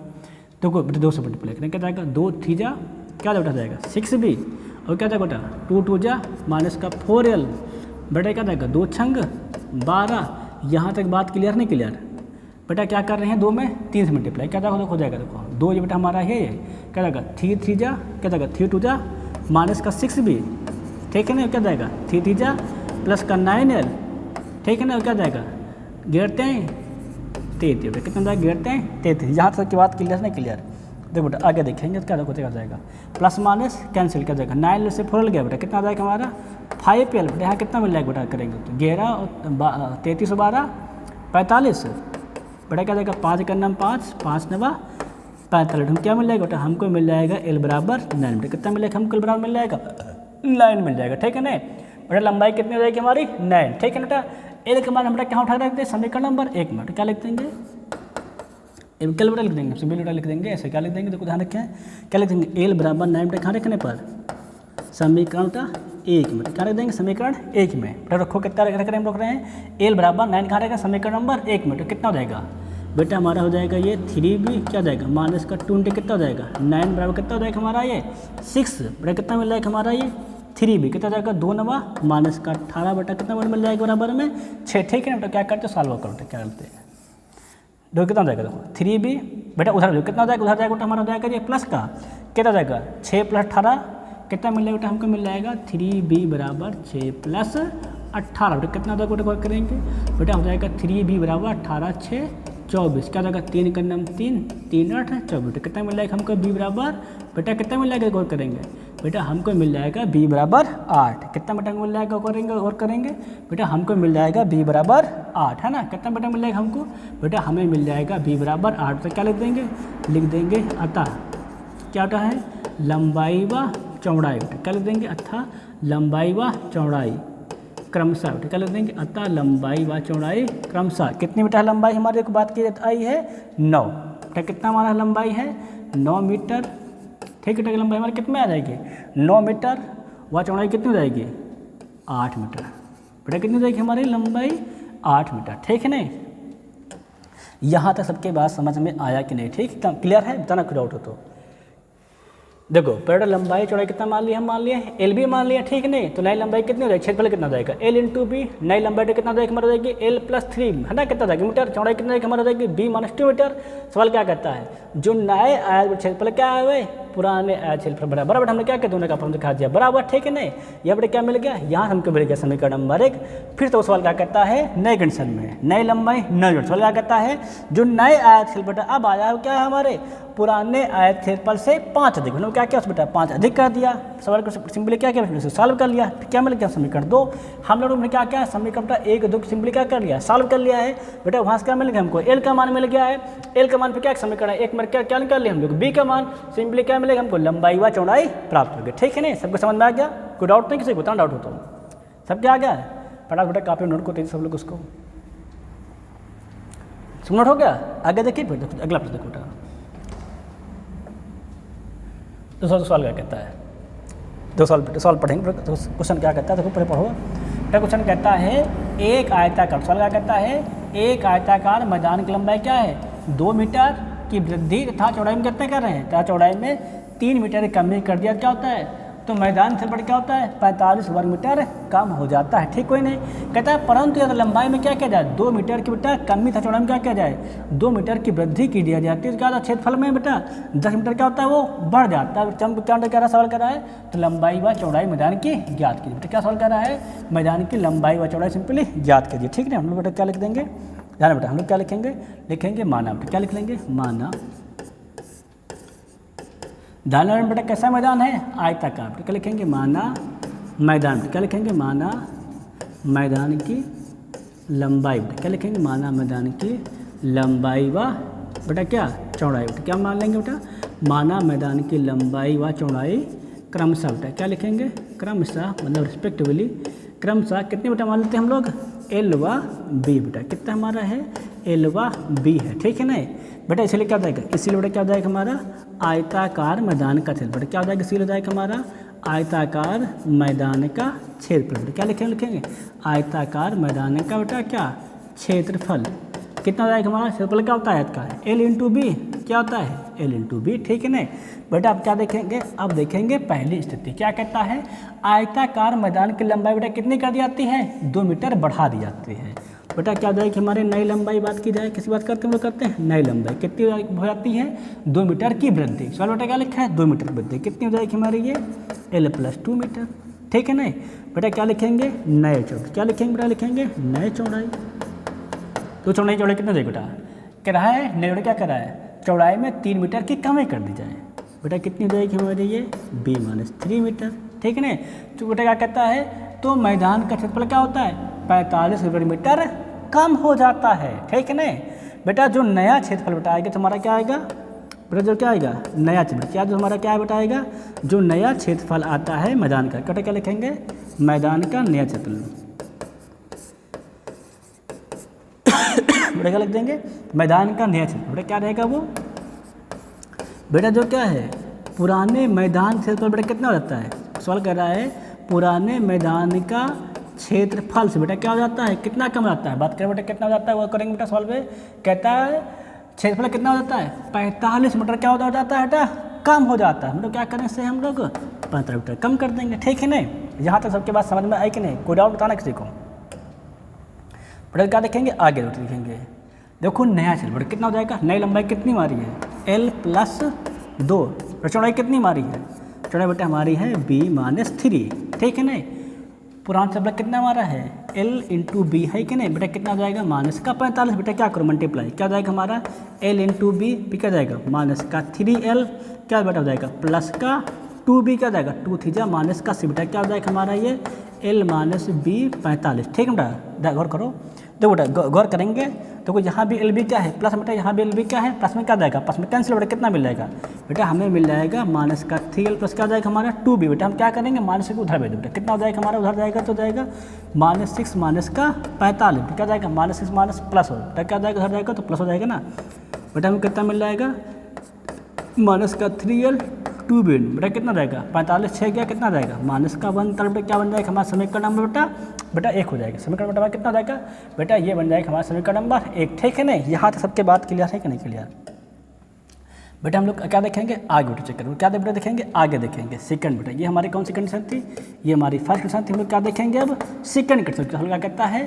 तो को बेटा 2 से मल्टीप्लाई करें क्या जाएगा 2 3 जा क्या बेटा जाएगा 6b और क्या जाएगा बेटा 2 2 जा -4l बेटा क्या जाएगा 2 छंग 12। यहाँ तक बात क्लियर नहीं क्लियर बेटा, क्या कर रहे हैं 2 में 3 से मल्टीप्लाई क्या जाएगा हो जाएगा, देखो 2 ये बेटा हमारा है ये क्या जाएगा 3 3 जा क्या जाएगा 3 2 जा -6b, ठीक है ना, क्या जाएगा 3 3 जा प्लस का 9l, ठीक है ना, क्या जाएगा गिरते हैं 33 बेटा कितना जाएगा गिरते हैं 33। यहाँ तक की बात क्लियर नहीं क्लियर, देखो बेटा आगे देखेंगे तो क्या जाएगा प्लस माइनस कैंसिल क्या जाएगा 9 से 4l गया बेटा कितना जाएगा हमारा 5l बेटा, यहाँ कितना मिल जाएगा बेटा करेंगे तो 11 और 33 और 12 45 बेटा क्या जाएगा 5 का नाम 5 5 9 45, हम क्या मिल जाएगा बेटा हमको मिल जाएगा l बराबर 9 बेटा कितना मिलेगा हमको बराबर मिल जाएगा 9 मिल जाएगा, ठीक है ना। बेटा लंबाई कितनी हो जाएगी हमारी 9, ठीक है बेटा। l के बाद हम क्या उठा रखते हैं समीकरण नंबर 1 में, क्या लिख देंगे कैलकुलेटर लिख देंगे, सिंपल बेटा लिख देंगे ऐसे, क्या लिख देंगे देखो ध्यान रखें क्या लिख देंगे l बराबर 9 बेटा कहाँ रखने पर समीकरण का 1 में, क्या रख देंगे समीकरण 1 में बेटा रखो कितना रख रहे हैं हम रख रहे हैं l बराबर 9 कहाँ रहेगा समीकरण नंबर 1 में, तो कितना हो जाएगा बेटा हमारा हो जाएगा ये 3b क्या जाएगा -20 कितना हो जाएगा 9 बराबर कितना हो जाएगा हमारा ये 6 बेटा कितना मिल जाएगा हमारा ये 3b कितना जाएगा 2 9 -18 बेटा कितना मिल जाएगा बराबर में 6, ठीक है ना बेटा। क्या करते सॉल्व करो क्या करते हैं देखो कितना जाएगा देखो 3b बेटा उधर कितना जाएगा उधर जाएगा बेटा हमारा हो जाएगा ये प्लस का कितना जाएगा 6 + 18 कितना मिल जाएगा बेटा हमको मिल जाएगा 3b बराबर 6 + 18 बेटा कितना जाएगा बेटा करेंगे बेटा हो जाएगा 3b बराबर 18 6 24 क्या जाएगा 3 का नाम 3 3 8 24 बेटा कितना मिल जाएगा हमको b बराबर बेटा कितना मिल जाएगा गौर करेंगे बेटा हमको मिल जाएगा b बराबर 8, कितना बेटा मिल जाएगा और करेंगे बेटा हमको मिल जाएगा b बराबर 8 है ना, कितना बेटा मिल जाएगा हमको बेटा हमें मिल जाएगा b बराबर 8, तो क्या लिख देंगे अतः क्या होता है लंबाई व चौड़ाई बेटा क्या लिख देंगे अतः लंबाई व चौड़ाई क्रमशः बेटा क्या लिख देंगे अतः लंबाई व चौड़ाई क्रमशः कितनी बेटा लंबाई हमारे को बात की आई है 9 बेटा कितना हमारा लंबाई है 9 मीटर, ठीक है। लंबाई हमारी कितने आ जाएगी 9 मीटर व चौड़ाई कितनी हो जाएगी 8 मीटर बेटा कितनी हो जाएगी हमारी लंबाई 8 मीटर, ठीक है नहीं। यहाँ तक सबके बात समझ में आया कि नहीं, ठीक क्लियर है, बताना कोई डाउट हो तो। देखो बेटा लंबाई चौड़ाई कितना मान लिया हम मान लिया एल भी मान लिया, ठीक नहीं, तो नई लंबाई कितनी हो जाएगी क्षेत्रफल कितना जाएगा एल इंटू बी, नई लंबाई तो कितना जाएगी हमारा जाएगी एल + 3 है ना, कितना जाएगी मीटर, चौड़ाई कितना जाएगी हमारा जाएगी b - 2 मीटर। सवाल क्या कहता है जो नए आयत क्षेत्रफल क्या है पुराने आयत क्षेत्रफल बराबर, बट हमने क्या किया दोनों का फॉर्म दिखा दिया बराबर, ठीक है नहीं। यहाँ पर क्या मिल गया यहाँ हमको मिल गया समीकरण नंबर 1। फिर तो सवाल क्या कहता है नए कंडीशन में नई लंबाई नई जोड़, सवाल क्या कहता है जो नए आयत क्षेत्रफल अब आया है क्या है हमारे पुराने आयत क्षेत्रफल से 5 अधिक, मतलब क्या क्या बेटा 5 अधिक कर दिया। सवाल को सिंपली क्या किया, सॉल्व कर लिया। क्या मिल गया समीकरण 2। हम लोगों ने क्या क्या समीकरण बेटा 1 2 सिंपली क्या कर लिया, सॉल्व कर लिया है बेटा। वहाँ से क्या मिल गया हमको, एल का मान मिल गया है। एल का मान पे क्या समीकरण है, एक में क्या निकाल लिया हम लोग, बी का मान। सिंपली क्या मिलेगा हमको, लंबाई व चौड़ाई प्राप्त हो गई। ठीक है नहीं, सबको समझ में आ गया, कोई डाउट नहीं, किसी को डाउट हो तो सब क्या आ गया। फटाफट बेटा कापी नोट को सब लोग उसको नोट हो गया। आगे देखिए फिर अगला प्रश्न देखो बेटा। दूसरा सवाल क्या कहता है, दो सवाल पढ़ेंगे। तो क्वेश्चन क्या कहता है देखो, पहले पढ़ो बेटा। क्वेश्चन कहता है एक आयताकार, सवाल क्या कहता है, एक आयताकार मैदान की लंबाई क्या है 2 मीटर की वृद्धि तथा चौड़ाई में कितने कर रहे हैं, तथा चौड़ाई में 3 मीटर की कमी कर दिया, क्या होता है, तो मैदान क्षेत्रफल क्या होता है 45 वर्ग मीटर कम हो जाता है। ठीक कोई नहीं, कहता है परंतु यदि लंबाई में क्या किया जाए 2 मीटर की बेटा कमी था, चौड़ाई में क्या किया जाए 2 मीटर की वृद्धि की दिया जाती है, तो क्या होता है क्षेत्रफल में बेटा 10 मीटर क्या होता है वो बढ़ जाता है। क्या कह रहा सवाल कर रहा है, तो लंबाई व चौड़ाई मैदान की ज्ञात कीजिए। बेटा क्या सवाल कर रहा है, मैदान की लंबाई व चौड़ाई सिंपली ज्ञात कीजिए। ठीक है, हम लोग बेटा क्या लिख देंगे, ध्यान बेटा हम लोग क्या लिखेंगे माना। बेटा क्या लिख लेंगे, माना। ध्यान बेटा कैसा मैदान है, आयताकार। क्या लिखेंगे, माना मैदान। क्या लिखेंगे, माना मैदान की लंबाई। बेटा क्या लिखेंगे, माना मैदान की लंबाई व बेटा क्या चौड़ाई। बेटा क्या मान लेंगे बेटा, माना मैदान की लंबाई व चौड़ाई क्रमशः। बेटा क्या लिखेंगे, क्रमशः मतलब रिस्पेक्टिवली, क्रमशः कितने बेटा मान लेते हैं हम लोग, एल व बी। बेटा कितना हमारा है, एल व बी है। ठीक है ना बेटा, इसलिए क्या हो जाएगा, इसीलिए बेटा क्या हो जाएगा हमारा आयताकार मैदान का क्षेत्रफल। बेटा क्या हो जाएगा, इसीलिए हो जाएगा हमारा आयताकार मैदान का क्षेत्रफल। बेटा क्या लिखेंगे, आयताकार मैदान का बेटा क्या क्षेत्रफल कितना हो जाएगा हमारा, क्षेत्रफल क्या होता है आयत का, एल इंटू बी। क्या होता है, एल इंटू बी। ठीक है ना बेटा, अब क्या देखेंगे, अब देखेंगे पहली स्थिति क्या कहता है, आयताकार मैदान की लंबाई बेटा कितनी कर दी जाती है 2 मीटर बढ़ा दी जाती है। बेटा क्या हो जाएगी हमारे नई लंबाई, बात की जाए किसी बात करते हम लोग करते हैं, नई लंबाई कितनी हो जाती है 2 मीटर की वृद्धि। सवाल बेटा क्या लिखा है 2 मीटर की वृद्धि कितनी हो जाएगी हमारी, ये एल प्लस 2 मीटर। ठीक है ना बेटा, क्या लिखेंगे नए चौड़ाई। क्या लिखेंगे बेटा, लिखेंगे नए चौड़ाई। तो चौड़ाई कितनी हो जाएगी बेटा, कह रहा है नए चौड़ाई क्या कर रहा है, चौड़ाई में 3 मीटर की कमी कर दी जाए। बेटा कितनी हो जाएगी हमारी, ये b माइनस 3 मीटर। ठीक है ना, तो बेटा क्या कहता है, तो मैदान का क्षेत्रफल क्या होता है 45 वर्ग मीटर कम हो जाता है। ठीक है ना बेटा, जो नया क्षेत्रफल बेटा आएगा तो हमारा क्या आएगा बेटा, जो क्या आएगा नया क्षेत्रफल, क्या जो हमारा क्या है बेटा आएगा, जो नया क्षेत्रफल आता है मैदान का, क्या लिखेंगे मैदान का नया क्षेत्रफल। बेटा क्या लिख देंगे, मैदान का नया क्षेत्रफल। बेटा क्या रहेगा वो, बेटा जो क्या है पुराने मैदान क्षेत्रफल बेटा कितना हो जाता है, सवाल कर रहा है पुराने मैदान का क्षेत्रफल से बेटा क्या हो जाता है, कितना कम आता है। बात करें बेटा कितना हो जाता है, वो करेंगे बेटा सवाल पे, कहता है क्षेत्रफल कितना हो जाता है 45 मीटर क्या हो जाता है बेटा, कम हो जाता है। मतलब क्या करें इससे हम लोग 15 मीटर कम कर देंगे। ठीक है नहीं, यहाँ तक सबके बात समझ में आई कि नहीं, कोई डाउट बताना किसी को। बेटा क्या देखेंगे आगे लिखेंगे, देखो नया क्षेत्रफल कितना हो जाएगा, नई लंबाई कितनी मारी है एल प्लस 2, चौड़ाई कितनी मारी है, चौड़ाई बेटा हमारी है b माइनस 3। ठीक है नहीं, पुराना क्षेत्रफल कितना हमारा है l इंटू बी है कि नहीं बेटा, कितना हो जाएगा माइनस का 45। बेटा क्या करो मल्टीप्लाई, क्या हो जाएगा हमारा l इंटू बी, क्या जाएगा माइनस का 3l, क्या बेटा हो जाएगा प्लस का 2b, क्या जाएगा 2 थीजा माइनस का c। बेटा क्या हो जाएगा हमारा ये l माइनस b 45। ठीक है बेटा, गौर करो, देखो बेटा गौर करेंगे तो यहाँ भी एल बी क्या है प्लस, बेटा यहाँ भी एल बी क्या है प्लस में क्या जाएगा, प्लस में कैंसिल बेटा कितना मिल जाएगा बेटा, हमें मिल जाएगा माइनस का 3l प्लस क्या जाएगा हमारा 2b। बेटा हम क्या करेंगे माइनस को उधर भेज दो, बेटा कितना हो जाएगा हमारा, उधर जाएगा तो जाएगा माइनस 6 माइनस का 45। क्या जाएगा माइनस 6 माइनस प्लस हो, बेटा क्या जाएगा उधर जाएगा तो प्लस हो जाएगा ना। बेटा हमें कितना मिल जाएगा माइनस का 3l 2b। बेटा कितना जाएगा 45 6 गया कितना जाएगा माइनस का 1, तब बेटा क्या बन जाएगा हमारा समीकरण नंबर बेटा 1 हो जाएगा। समीकरण बेटा कितना हो जाएगा बेटा, ये बन जाएगा हमारा समीकरण नंबर 1। ठीक है ना, यहाँ तक सबके बात क्लियर है कि नहीं क्लियर। बेटा हम लोग क्या देखेंगे आगे, बेटा चेक करो क्या बेटा देखेंगे आगे, देखेंगे सेकंड। बेटा ये हमारी कौन सी कंडीशन थी, ये हमारी फर्स्ट कंडीशन थी। हम लोग क्या देखेंगे अब सेकंड कंडीशन। हम क्या कहता है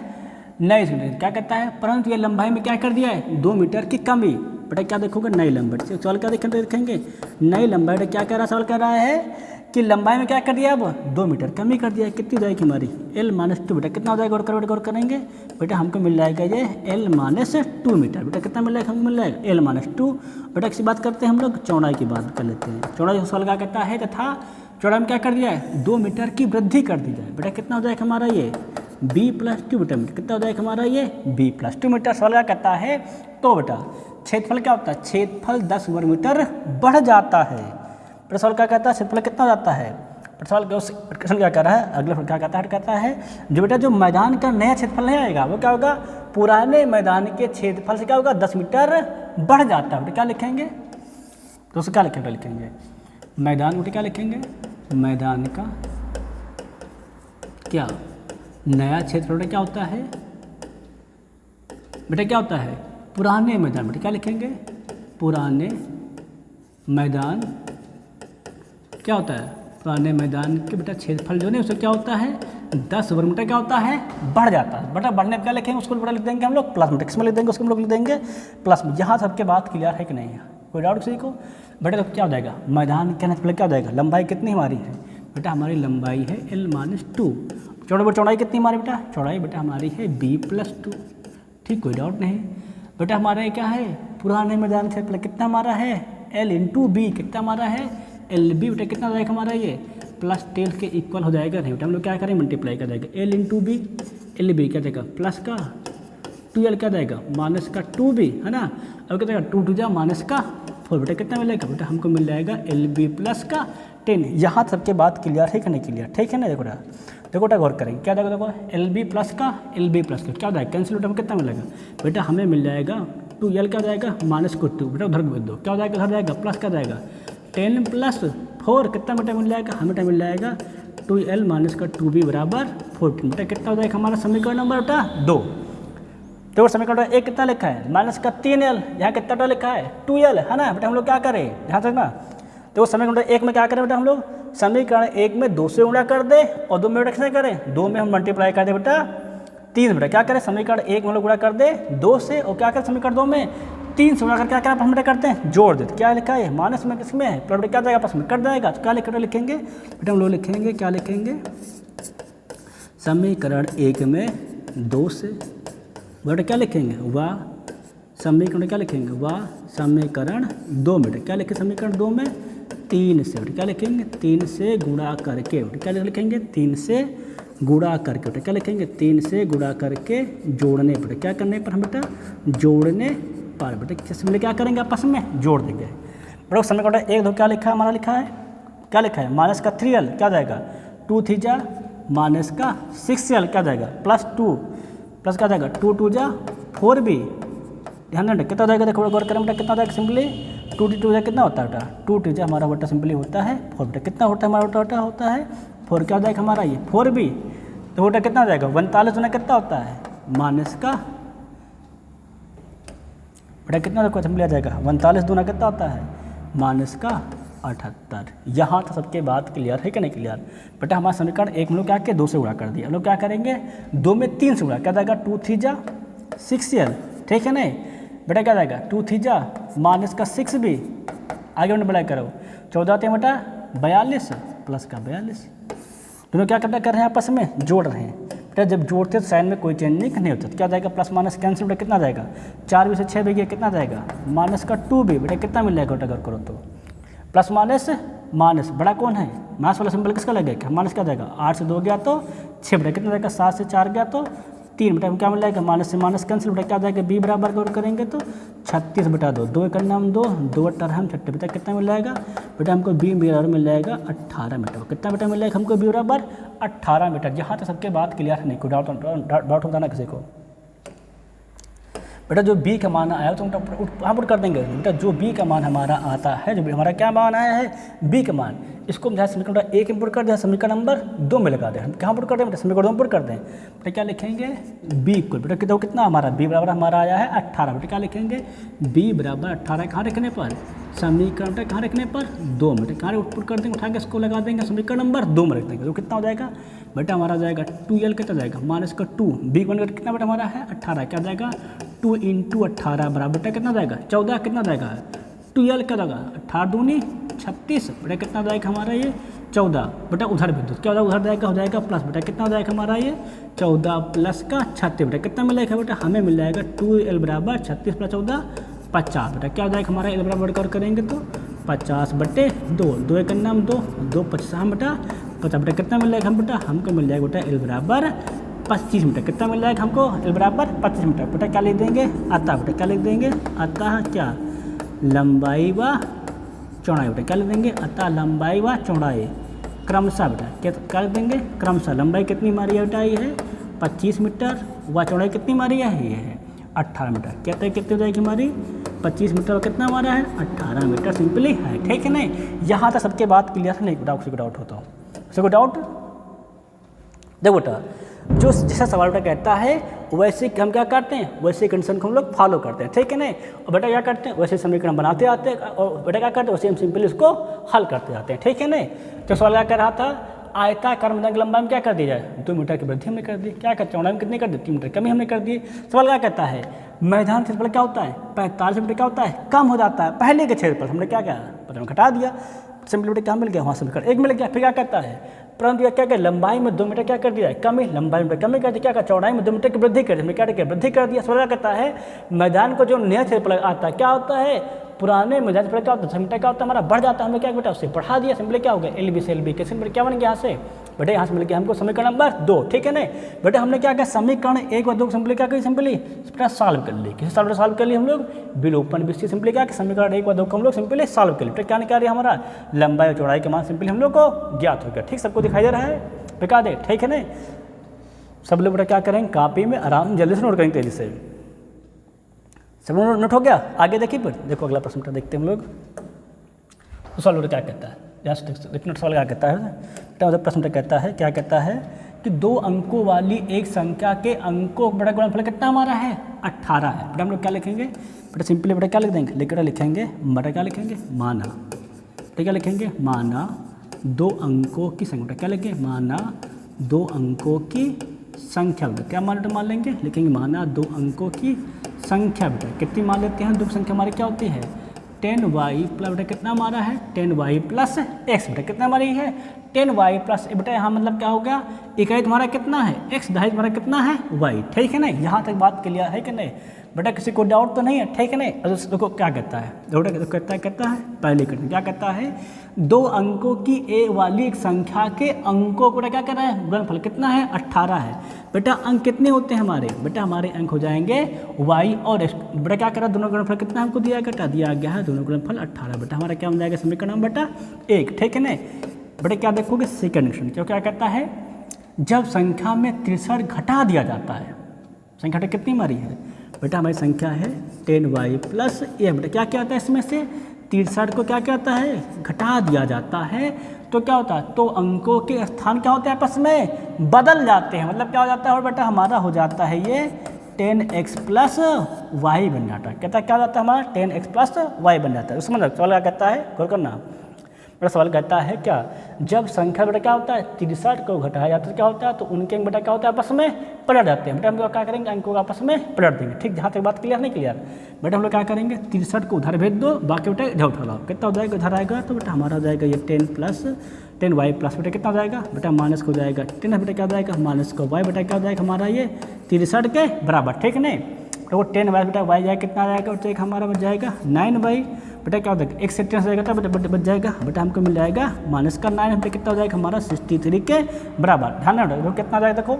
नई कंडीशन, क्या कहता है परंतु ये लंबाई में क्या कर दिया है 2 मीटर की कमी। बेटा क्या देखोगे नई लंबाई, सवाल क्या देखेंगे नई लंबाई। बेटा क्या कह रहा है सवाल कह रहा है, कि लंबाई में क्या कर दिया, अब 2 मीटर कमी कर दिया। कितनी हो जाएगी हमारी L-2 बेटा, कितना हो जाएगा गौर करेंगे बेटा, हमको मिल जाएगा ये L-2 मीटर। बेटा कितना मिल जाएगा, हमको मिल जाएगा L-2। बेटा किसी बात करते हैं हम लोग, चौड़ाई की बात कर लेते हैं। चौड़ाई सवाल क्या कहता है, तथा चौड़ाई में क्या कर दिया है, 2 मीटर की वृद्धि कर दी जाए। बेटा कितना हो जाएगा हमारा ये B+2 मीटर। कितना हो जाएगा हमारा ये B+2 मीटर। सवाल क्या कहता है, तो बेटा क्षेत्रफल क्या होता है, क्षेत्रफल 10 वर्ग मीटर बढ़ जाता है। बेटा सवाल क्या कहता है, क्षेत्रफल कितना हो जाता है। सवाल क्वेश्चन क्या कर रहा है, अगला क्या कहता है जो बेटा जो मैदान का नया क्षेत्रफल नहीं आएगा वो क्या होगा, पुराने मैदान के क्षेत्रफल से क्या होगा 10 मीटर बढ़ जाता है। बेटा क्या लिखेंगे, तो उससे क्या लिखेंगे मैदान, बेटा क्या लिखेंगे, मैदान का क्या नया क्षेत्रफल क्या होता है, बेटा क्या होता है पुराने मैदान। बेटा क्या लिखेंगे, पुराने मैदान क्या होता है, पुराने मैदान के बेटा क्षेत्रफल जो नहीं उससे क्या होता है 10 वर्ग मीटर क्या होता है बढ़ जाता है। बेटा बढ़ने पर क्या लिखेंगे, उसको बेटा लिख देंगे हम लोग प्लस में। किसमें लिख देंगे, उसको हम लोग लिख देंगे प्लस में। यहाँ सबके बात क्लियर है कि नहीं है, कोई डाउट किसी को। बेटा तो क्या हो जाएगा, मैदान के क्षेत्रफल क्या हो जाएगा, लंबाई कितनी हमारी है बेटा, हमारी लंबाई है L-2। चौड़ाई कितनी हमारी बेटा, चौड़ाई बेटा हमारी है B+2। ठीक, कोई डाउट नहीं। बेटा हमारे क्या है, पुराने मैदान क्षेत्रफल कितना हमारा है L/B। कितना हमारा है LB। बेटा कितना हो जाएगा हमारा ये +10 के इक्वल हो जाएगा नहीं। बेटा हम लोग क्या करें, मल्टीप्लाई कर जाएगा L/B। LB क्या जाएगा प्लस का 2L क्या जाएगा माइनस का 2B, है ना। अब क्या जाएगा 2 2 माइनस का 4। बेटा कितना मिलेगा, बेटा हमको मिल जाएगा LB प्लस का 10। यहाँ सबके बात क्लियर है कि नहीं क्लियर, ठीक है ना। देखो बेटा गौर करेंगे क्या जाएगा, देखो LB प्लस का LB प्लस का क्या जाएगा कैंसिल। बेटा कितना मिलेगा, बेटा हमें मिल जाएगा 2L क्या जाएगा माइनस को 2। बेटा उधर भेज दो, क्या हो जाएगा, उधर जाएगा प्लस क्या जाएगा 10 + 4 कितना बेटा मिल जाएगा, हमें बेटा मिल जाएगा 2L माइनस का 2B बराबर 14। बेटा कितना हो जाएगा हमारा समीकरण नंबर बेटा 2। तो समीकरण एक कितना लिखा है माइनस का 3L, यहाँ कितना लिखा है 2L, है ना। बेटा हम लोग क्या करें ध्यान रखना, तो समीकरण एक में क्या करें बेटा, हम लोग समीकरण एक में 2 से गुणा कर दे और 2 में बेटा किसने करें 2 में हम मल्टीप्लाई कर दे बेटा 3। बेटा क्या करें, समीकरण एक में हम लोग गुणा कर दे 2 से और क्या करें समीकरण 2 में 3 से गुणा कर क्या हम बेटा करते हैं जोड़ देते। क्या लिखा है माइनस में किसमें है प्लस, क्या जाएगा आपस में कट जाएगा। तो क्या लिखेंगे बेटा हम लोग लिखेंगे, क्या लिखेंगे समीकरण एक में 2 से बेटा क्या लिखेंगे वाह समीकरण क्या लिखेंगे वाह समीकरण 2 में क्या लिखेंगे समीकरण 2 में 3 से बेटा क्या लिखेंगे 3 से गुणा करके। बेटा क्या लिखेंगे 3 से गुणा करके। बेटा क्या लिखेंगे 3 से गुणा करके जोड़ने पर, क्या करने पर हम बेटा जोड़ने पर। बेटा किसमें क्या करेंगे आपस में जोड़ देंगे। बेटा समीकरण 1 2 क्या लिखा है हमारा, लिखा है क्या लिखा है माइनस का 3L क्या जाएगा 2 3 जा माइनस का 6L क्या जाएगा प्लस 2 प्लस क्या जाएगा 2 2 जा 4B। ध्यान रखना कितना जाएगा, देखो गौर करें बेटा कितना जाएगा सिंपली 2 2 जा कितना होता है बेटा 2 2 जा हमारा बेटा सिंपली होता है 4। बेटा कितना होता है हमारा बेटा होता है 4। क्या हो जाएगा हमारा ये 4B। तो बेटा कितना हो जाएगा 49 गुना कितना होता है माइनस का बेटा कितना देखो सिंपली आ जाएगा 49 दूना कितना होता है माइनस का 78। यहाँ तो सबके बात क्लियर है कि नहीं क्लियर। बेटा हमारा समीकरण एक में लोग क्या किया 2 से गुणा कर दिया, हम लोग क्या करेंगे 2 में 3 से गुणा क्या जाएगा 2 3 जा 6L, ठीक है नहीं। बेटा क्या जाएगा 2 3 जा माइनस का 6B आगे मल्टीप्लाई करो 14 थे बेटा 42 प्लस का 42। दोनों क्या कर रहे हैं आपस में जोड़ रहे हैं। बेटा जब जोड़ते तो साइन में कोई चेंज नहीं होता, तो क्या जाएगा प्लस माइनस कैंसिल। बेटा कितना जाएगा 4B से 6B गया कितना जाएगा माइनस का 2B। बेटा कितना मिल जाएगा बेटा अगर करो तो प्लस माइनस माइनस बड़ा कौन है माइनस वाला सिंबल किसका लगेगा माइनस क्या जाएगा 8 से 2 गया तो 6। बेटा कितना जाएगा 7 से 4 गया तो 3। बेटा क्या मिल जाएगा माइनस से माइनस कैंसिल। बेटा क्या जाएगा B बराबर गौर करेंगे तो 36 बेटा 2 एक नाम 2 2 18 हम 36। बेटा कितना मिल जाएगा बेटा हमको B बराबर मिल जाएगा 18 मीटर। कितना बेटा मिल जाएगा हमको B बराबर 18 मीटर। यहाँ तो सबके बात क्लियर नहीं, कोई डाउट होता ना किसी को। बेटा जो B का मान आया तो हम पुट कर देंगे। बेटा जो B का मान हमारा आता है, जो हमारा क्या मान आया है B का मान, इसको हम जहाँ समीकरण 1 में पुट कर दें समीकरण नंबर 2 में लगा दें। हम कहाँ पुट कर दें बेटा समीकरण 2 में पुट कर दें। बेटा क्या लिखेंगे B इक्वल बेटा कितना हमारा B बराबर हमारा आया है 18। बेटा क्या लिखेंगे B बराबर 18 कहाँ रखने पर समीकरण बेटा कहाँ रखने पर 2 में। बेटा कहाँ पुट कर देंगे उठा के इसको लगा देंगे समीकरण नंबर 2 में रख देंगे। तो कितना हो जाएगा बेटा हमारा जाएगा 2L कितना जाएगा माइनस का 2 B बनकर कितना बेटा हमारा है 18। क्या जाएगा 2 × 18 बराबर बेटा कितना जाएगा 14। कितना जाएगा 2L क्या जाएगा 18 दूनी 36। बेटा कितना जाएगा हमारा ये 14 बेटा उधर भेज दो, क्या उधर जाएगा, हो जाएगा प्लस बेटा कितना हो जाएगा हमारा ये 14 प्लस का 36 बेटा कितना मिलेगा बेटा, हमें मिल जाएगा 2l बराबर 36 प्लस 14 50 बेटा क्या हो जाएगा हमारा l बराबर कर करेंगे तो 50/2, 2 एक नाम 2, 2 50 बेटा 50 बेटा कितना मिल जाएगा हम बेटा, हमको मिल जाएगा बेटा l बराबर 25 मीटर, कितना मिल जाएगा हमको l बराबर 25 मीटर बेटा क्या लिख देंगे अतः बेटा क्या लिख देंगे अतः क्या लंबाई व चौड़ाई बेटा क्या लिख देंगे अतः लंबाई व चौड़ाई क्रमशः बेटा क्या लिख देंगे क्रमशः लंबाई कितनी मारी है बेटा ये है 25 मीटर व चौड़ाई कितनी मारी है ये है 18 मीटर, कहते हैं कितनी हो जाएगी हमारी 25 मीटर और कितना हमारा है 18 मीटर सिंपली है, ठीक है नहीं। यहाँ तक सबके बात क्लियर है, नहीं डाउट से डाउट होता हूँ, सबको डाउट देखो बेटा जो जैसा सवाल बेटा कहता है वैसे हम क्या करते हैं, वैसे कंडीशन को हम लोग फॉलो करते हैं, ठीक है नहीं। और बेटा क्या करते हैं वैसे समीकरण बनाते आते हैं और बेटा क्या करते हैं वैसे हम सिंपली उसको हल करते जाते हैं, ठीक है नहीं। तो सवाल क्या कर रहा था आयताकार मैदान की लंबाई में क्या कर दी जाए 2 मीटर की वृद्धि हमने कर दी, क्या कर चौड़ाई में कितनी कर दी 3 मीटर कमी हमने कर दी। सवाल क्या कहता है मैदान क्षेत्रफल क्या होता है 45 मीटर क्या होता है कम हो जाता है पहले के क्षेत्रफल, हमने क्या किया प्रथम घटा दिया सिंपली बेटा क्या मिल गया वहाँ समीकरण 1 मिल गया। फिर क्या कहता है परंतु यह क्या क्या लंबाई में 2 मीटर क्या कर दिया कमी, लंबाई में कमी कर दी, क्या चौड़ाई में 2 मीटर की वृद्धि कर दी, हमने क्या किया वृद्धि कर दिया। सवाल कहता है मैदान को जो नया क्षेत्रफल आता है क्या होता है पुराने मैदान क्षेत्रफल क्या होता है मीटर क्या होता है हमारा बढ़ जाता है, हमने क्या बेटा उससे बढ़ा दिया सिंपली क्या हो गया एल बी से एल बी कैसे बेटा क्या बन गया यहाँ से बेटा यहाँ से मिल गया हमको समीकरण नंबर 2, ठीक है नहीं। बेटा हमने क्या किया समीकरण 1 व 2 सिंपली क्या करी सिंपली बेटा सॉल्व कर ली, किसी सॉल्व कर ली हम लोग विलोपन विधि सिंपली क्या कि समीकरण 1 व 2 को हम लोग सिंपली सॉल्व कर ली। तो क्या निकाल रही हमारा लंबाई और चौड़ाई के मान सिंपली हम लोग को ज्ञात हो गया, ठीक सबको दिखाई दे रहा है बेटा दे, ठीक है नहीं। सब लोग बेटा क्या करेंगे कापी में आराम जल्दी से नोट करेंगे तेजी से, सब नोट हो गया। आगे देखिए फिर देखो अगला प्रश्न बेटा देखते हैं हम लोग तो सवाल क्या कहता है देखना सवाल क्या कहता है प्रश्न कहता है क्या कहता है कि 2 अंकों वाली एक संख्या के अंकों बड़ा गुणनफल कितना हमारा है 18 है। बेटा हम लोग क्या लिखेंगे बेटा सिंपली बेटा क्या लिख देंगे बेटा लिखेंगे बेटा क्या लिखेंगे माना बेटा क्या लिखेंगे माना 2 अंकों की संख्या क्या लिखेंगे माना 2 अंकों की संख्या बेटा क्या मान लेंगे लिखेंगे माना 2 अंकों की संख्या बेटा कितनी मान लेते हैं 2 संख्या हमारी क्या होती है 10y प्लस बेटा कितना हमारा है 10y प्लस x बेटा कितना हमारी है 10y प्लस बेटा यहाँ मतलब क्या हो गया इकाई तुम्हारा कितना है x दहाई तुम्हारा कितना है y, ठीक है नहीं। यहाँ तक बात क्लियर है कि नहीं बेटा किसी को डाउट तो नहीं है, ठीक है नहीं। देखो क्या कहता है बेटा कहता है पहले क्या कहता है 2 अंकों की ए वाली एक संख्या के अंकों को क्या कर रहा है गुणनफल कितना है 18 है। बेटा अंक कितने होते हैं हमारे बेटा हमारे अंक हो जाएंगे y और x। बेटा क्या कर रहा है दोनों गुणनफल कितना हमको दिया गया दिया गया है दोनों गुणनफल 18 बेटा हमारा क्या बन जाएगा समीकरण बेटा 1, ठीक है नहीं। बेटा क्या देखोगे सेकंड क्वेश्चन क्यों क्या कहता है जब संख्या में 63 घटा दिया जाता है, संख्या कितनी हमारी है बेटा हमारी संख्या है 10y प्लस ए। बेटा क्या क्या होता है इसमें से 63 को क्या क्या होता है घटा दिया जाता है तो क्या होता है तो अंकों के स्थान क्या होते हैं आपस में बदल जाते हैं, मतलब क्या हो जाता है और बेटा हमारा हो जाता है ये 10x प्लस वाई बन जाता है। कहता है क्या हो जाता है हमारा 10x प्लस वाई बन जाता है। उसमें सवाल क्या कहता है गौर करना बेटा सवाल कहता है क्या जब संख्या बेटा क्या होता है 63 को घटाया जाता है क्या होता है तो उनके अंक बेटा क्या होता है आपस में पलट जाते हैं। बेटा हम लोग क्या करेंगे अंकों को आपस में पलट देंगे, ठीक जहाँ तक बात क्लियर नहीं क्लियर बेटा हम लोग क्या करेंगे 63 को उधर भेज दो बाकी बेटा इधर उठा लाओ कितना हो जाएगा उधर आएगा तो बेटा हमारा हो जाएगा ये 10y प्लस बेटा कितना हो जाएगा बेटा माइनस को जाएगा 10 बेटा क्या हो जाएगा माइनस को y बेटा क्या हो जाएगा हमारा ये 63 के बराबर, ठीक नहीं। तो वो 10y बेटा y जाएगा कितना जाएगा तो एक हमारा बच जाएगा 9y बेटा क्या हो जाएगा 1 से 10 जाएगा तो बेटा बच जाएगा बेटा हमको मिल जाएगा माइनस का 9 बेटा कितना हो जाएगा हमारा 63 के बराबर। ध्यान रखो कितना जाएगा देखो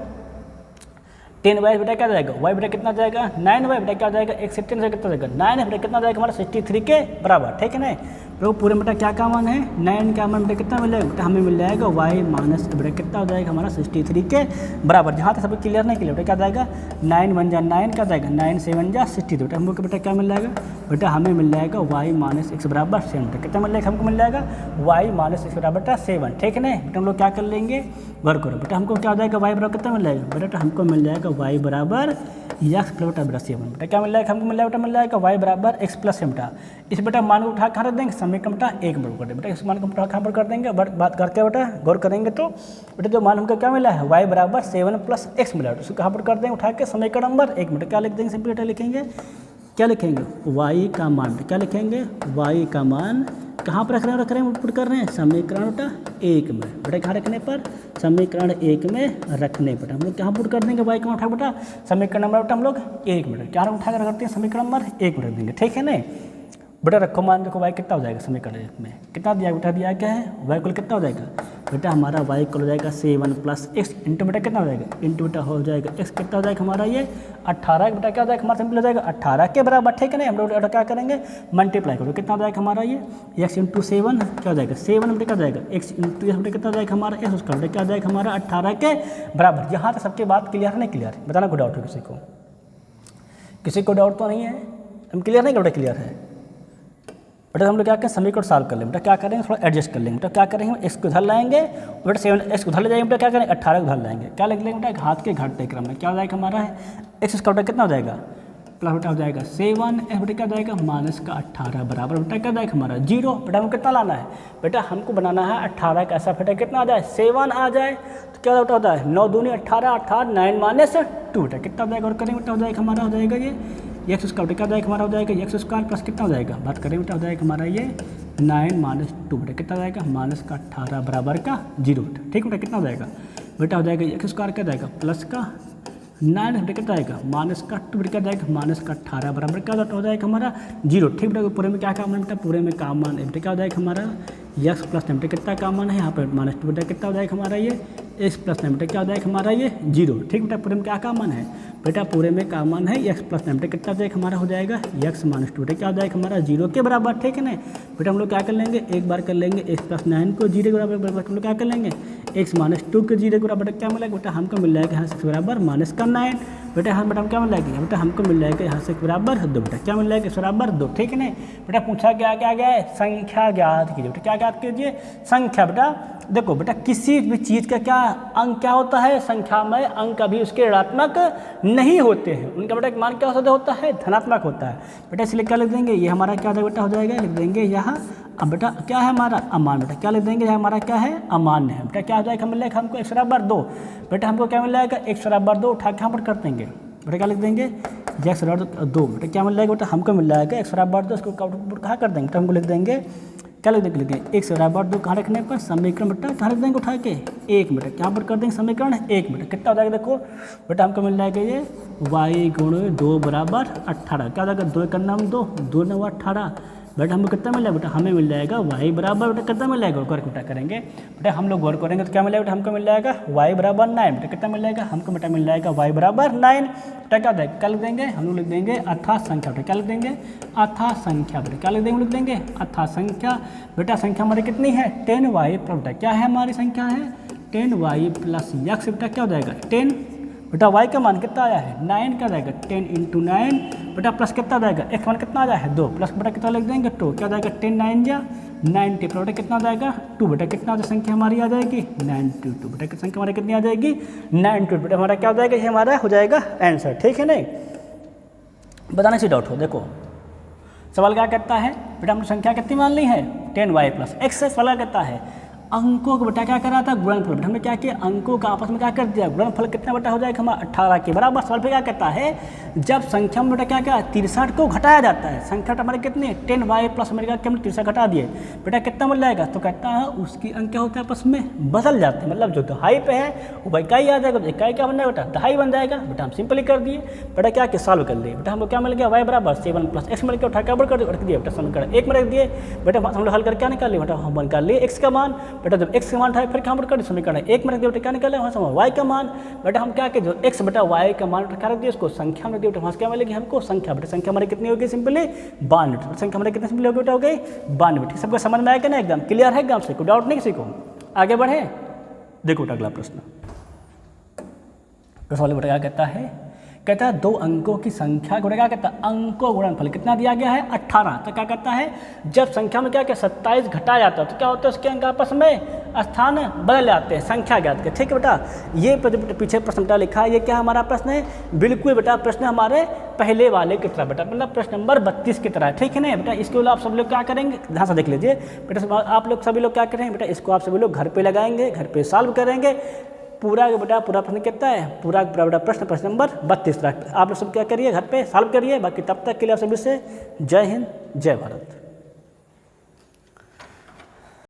10y बेटा क्या जाएगा y बेटा कितना जाएगा 9y बेटा क्या जाएगा 1 से 10 से कितना जाएगा 9 बेटा कितना जाएगा हमारा 63 के बराबर, ठीक है ना। तो पूरे बेटा क्या मान है 9 का मान बेटा कितना मिल जाएगा बेटा हमें मिल जाएगा y माइनस बेटा कितना हो जाएगा हमारा 63 के बराबर। जहाँ तक सब क्लियर नहीं क्लियर बेटा क्या जाएगा 9 1 जा 9 क्या जाएगा 9 7 जा 62 बेटा हमको बेटा क्या मिल जाएगा बेटा हमें मिल जाएगा y माइनस x बराबर 7 बेटा कितना मिल जाएगा हमको मिल जाएगा y माइनस x बराबर बेटा 7, ठीक है ना। बेटा हम लोग क्या कर लेंगे वर्क करो बेटा हमको क्या हो जाएगा y बराबर कितना मिल जाएगा बेटा हमको मिल जाएगा y बराबर x प्लस बेटा 7 बेटा क्या मिल जाएगा हमको मिल जाएगा y बराबर x प्लस बेटा इस बेटा मान को उठा कहाँ रख देंगे समीकरण बेटा 1 में कर देंगे बेटा इस मान को उठा कहाँ पर कर देंगे बात करके बेटा गौर करेंगे तो बेटा जो मान हमको क्या मिला है y बराबर 7 प्लस x मिला है उसको कहाँ पर कर देंगे उठा के समीकरण नंबर 1 में क्या लिख देंगे सिंपली बेटा लिखेंगे क्या लिखेंगे y का मान क्या लिखेंगे y का मान कहाँ पर रख रहे हैं पुट कर रहे हैं समीकरण बटा 1 में। बेटा कहाँ रखने पर समीकरण 1 में रखने पर हम लोग कहाँ पुट कर देंगे वाई का उठा बेटा समीकरण नंबर बेटा हम लोग 1 में क्या उठा कर रखते हैं समीकरण नंबर 1 में रख देंगे। ठीक है ना बेटा रखो मान देखो वाई कितना हो जाएगा समीकरण 1 में कितना दिया बेटा दिया क्या है वाई कुल कितना हो जाएगा बेटा हमारा वाई कुल हो जाएगा 7 प्लस एक्स इंटू बेटा कितना हो जाएगा इंटू बेटा हो जाएगा एक्स कितना हो जाएगा हमारा ये 18 बेटा क्या हो जाएगा हमारा सिंपल हो जाएगा 18 के बराबर। ठीक है ना हम लोग क्या करेंगे मल्टीप्लाई करो कितना हो जाएगा हमारा ये एक्स इंटू 7 क्या हो जाएगा 7 बेटा क्या हो जाएगा एक्स इंटू एक्स बेटा कितना हो जाएगा हमारा एक्स उसका बेटा क्या हो जाएगा हमारा 18 के बराबर। यहाँ तक सबके बात क्लियर है नहीं क्लियर है बताना कोई डाउट हो किसी को डाउट तो नहीं है हम क्लियर नहीं बेटा क्लियर है बेटा हम लोग क्या करें समीकरण सॉल्व कर लेंगे बेटा क्या करेंगे थोड़ा एडजस्ट कर लेंगे बेटा क्या करेंगे एक्स को उधर लाएंगे बेटा 7 एक्स को उधर ले जाएंगे बेटा क्या करेंगे 18 को उधर लाएंगे क्या लिख लेंगे बेटा घात के घटते क्रम में क्या हो जाएगा हमारा है एक्स का बेटा कितना हो जाएगा प्लस बेटा हो जाएगा 7 एक्स बेटा क्या हो जाएगा माइनस का 18 बराबर बेटा क्या हो जाएगा हमारा 0। बेटा हमको कितना लाना है बेटा हमको बनाना है 18 का ऐसा बेटा कितना आ जाए 7 आ जाए तो क्या बेटा होता है 9 दूनी 18 18 9 माइनस 2 बेटा कितना हो जाएगा और करेंगे बेटा हो जाएगा हमारा हो जाएगा ये एक्स स्क्वायर बेटा क्या हो जाएगा हमारा हो जाएगा एक्स स्क्वायर प्लस कितना हो जाएगा बात करें बेटा हो जाएगा हमारा ये 9 माइनस 2 बेटा कितना हो जाएगा माइनस का 18 बराबर का 0 बेटा। ठीक बेटा कितना हो जाएगा बेटा हो जाएगा एक्स स्क्वायर क्या जाएगा प्लस का 9 बेटा कितना आएगा माइनस का 2 बेटा क्या जाएगा माइनस का 18 बराबर क्या हो जाएगा हमारा 0। ठीक बेटा पूरे में क्या काम है बेटा पूरे में काम मान है बेटा क्या हो जाएगा हमारा एक्स प्लस बेटा कितना काम मान है यहाँ पर माइनस 2 बेटा कितना हो जाएगा हमारा ये एक्स प्लस बेटा क्या हो जाएगा हमारा ये 0। ठीक बेटा पूरे में क्या काम मान है बेटा पूरे में काम मान है एक्स प्लस बेटा कितना हो जाएगा हमारा हो जाएगा एक्स माइनस 2 बेटा क्या हो जाएगा हमारा 0 के बराबर। ठीक है ना बेटा हम लोग क्या कर लेंगे एक बार कर लेंगे एक्स प्लस 9 को 0 के बराबर हम लोग क्या कर लेंगे एक्स माइनस 2 को 0 के बराबर क्या मिलेगा बेटा हमको मिल जाएगा यहाँ से बराबर माइनस का 9 बेटा हम बेटा क्या मिल जाएगा बेटा हमको मिल जाएगा यहाँ से बराबर 2 बेटा क्या मिल जाएगा बराबर 2। ठीक है ना बेटा पूछा क्या क्या गया है संख्या ज्ञात कीजिए बेटा क्या ज्ञात कीजिए संख्या। बेटा देखो बेटा किसी भी चीज़ का क्या अंक क्या होता है संख्या में अंक कभी उसके ऋणात्मक नहीं होते हैं उनका बेटा मान क्या होता है धनात्मक होता है बेटा इसलिए क्या लिख देंगे ये हमारा क्या बेटा हो जाएगा लिख देंगे यहाँ अब बेटा क्या है हमारा अमान बेटा क्या लिख देंगे यह हमारा क्या है अमान्य है बेटा क्या हो जाएगा मिल जाएगा हमको एक्स बराबर 2 बेटा हमको क्या मिल जाएगा एक्स बराबर 2 उठा के यहाँ पर कर देंगे बेटा क्या लिख देंगे एक्स बराबर 2 बेटा क्या मिल जाएगा बेटा हमको मिल जाएगा एक्स बराबर 2 इसको कहाँ कर देंगे तो हमको लिख देंगे क्या लिख देंगे एक्स बराबर 2 कहाँ रखने पर समीकरण बेटा कहाँ रख देंगे उठा के 1 बेटा क्या पर कर देंगे समीकरण 1 बेटा कितना हो जाएगा देखो बेटा हमको मिल जाएगा ये y गुण 2 बराबर 18 क्या हो जाएगा 2 करना हम 2 9 18 बेटा हमको कितना मिल जाएगा बेटा हमें मिल जाएगा y बराबर बेटा कितना मिल जाएगा गौर बेटा करेंगे बेटा हम लोग गौर करेंगे तो क्या मिल जाएगा बेटा हमको मिल जाएगा y बराबर 9 बेटा कितना मिल जाएगा हमको बेटा मिल जाएगा y बराबर 9 बेटा क्या देंगे क्या लिख देंगे हम लोग लिख देंगे अथा संख्या बेटा क्या लिख देंगे अथा संख्या बेटा क्या लिख देंगे लिख देंगे अथा संख्या बेटा संख्या हमारी कितनी है 10y बेटा क्या है हमारी संख्या है 10y प्लस x बेटा क्या हो जाएगा 10 बेटा y का मान कितना आया है 9 का जाएगा 10 इंटू 9 बेटा प्लस कितना जाएगा x मान कितना आ जाए 2 प्लस बेटा कितना लिख देंगे 2 क्या जाएगा 10 9 जा 90 बेटा कितना आ जाएगा 2 बेटा कितना संख्या हमारी आ जाएगी 92 बेटा संख्या हमारी कितनी आ जाएगी 92 बेटा हमारा क्या हो जाएगा ये हमारा हो जाएगा आंसर। ठीक है नहीं बताने से डाउट हो देखो सवाल क्या कहता है बेटा हमने संख्या कितनी मान ली है 10y प्लस x से सवाल कहता है अंकों को बेटा क्या कर रहा था गुणनफल बेटा हमने क्या किया अंकों का आपस में क्या कर दिया गुणनफल कितना बेटा हो जाएगा हमारा 18 के बराबर। सवाल पे क्या कहता है जब संख्या में बेटा क्या क्या 63 को घटाया जाता है संख्या हमारे कितने 10y प्लस हमारे क्या 63 घटा दिए बेटा कितना मिल जाएगा तो कहता है उसकी अंक क्या होता है आपस में बदल जाते हैं मतलब जो दहाई पे है वो इकाई आ जाएगा इकाई क्या बन जाएगा बेटा दहाई बन जाएगा बेटा हम सिंपली कर दिए बेटा क्या सॉल्व कर लिए बेटा हमको क्या मिल गया y बराबर 7 प्लस x मिल गया उठा के कर दिए बेटा समीकरण 1 में रख दिए बेटा हम लोग हल कर क्या निकाल लिए बेटा हम निकाल लिए x का मान बेटा जब x का मान उठाए फिर कहाँ पर कर समीकरण 1 में रख दिया बेटा क्या निकाले वहाँ से y का मान बेटा हम क्या कि जो x बेटा y का मान क्या रख दिया उसको संख्या में दिया बेटा वहाँ से क्या मिलेगी हमको संख्या बेटा संख्या हमारी कितनी होगी सिंपली 92 संख्या हमारी कितनी सिंपली होगी बेटा हो गई 92। सबको समझ में आएगा ना एकदम क्लियर है एकदम से कोई डाउट नहीं किसी को आगे बढ़े देखो बेटा अगला प्रश्न सवाल बेटा क्या कहता है 2 अंकों की संख्या को क्या कहता है अंकों गुणनफल कितना दिया गया है 18 तो क्या कहता है जब संख्या में क्या 27 घटाया जाता है तो क्या होता है उसके अंक आपस में स्थान बदल जाते हैं संख्या ज्ञात के। ठीक है बेटा ये पीछे प्रश्न बेटा लिखा है ये क्या हमारा प्रश्न है बिल्कुल बेटा प्रश्न हमारे पहले वाले की तरह बेटा मतलब प्रश्न नंबर 32 की तरह है। ठीक है ना बेटा इसके लिए आप सब लोग क्या करेंगे ध्यान से देख लीजिए बेटा आप लोग सभी लोग क्या करेंगे बेटा इसको आप सभी लोग घर पे लगाएंगे घर पे सॉल्व करेंगे पूरा प्रश्न कितना है पूरा प्रश्न नंबर 32 आप लोग सब क्या करिए घर पे सॉल्व करिए बाकी तब तक के लिए आप सभी से जय हिंद जय भारत।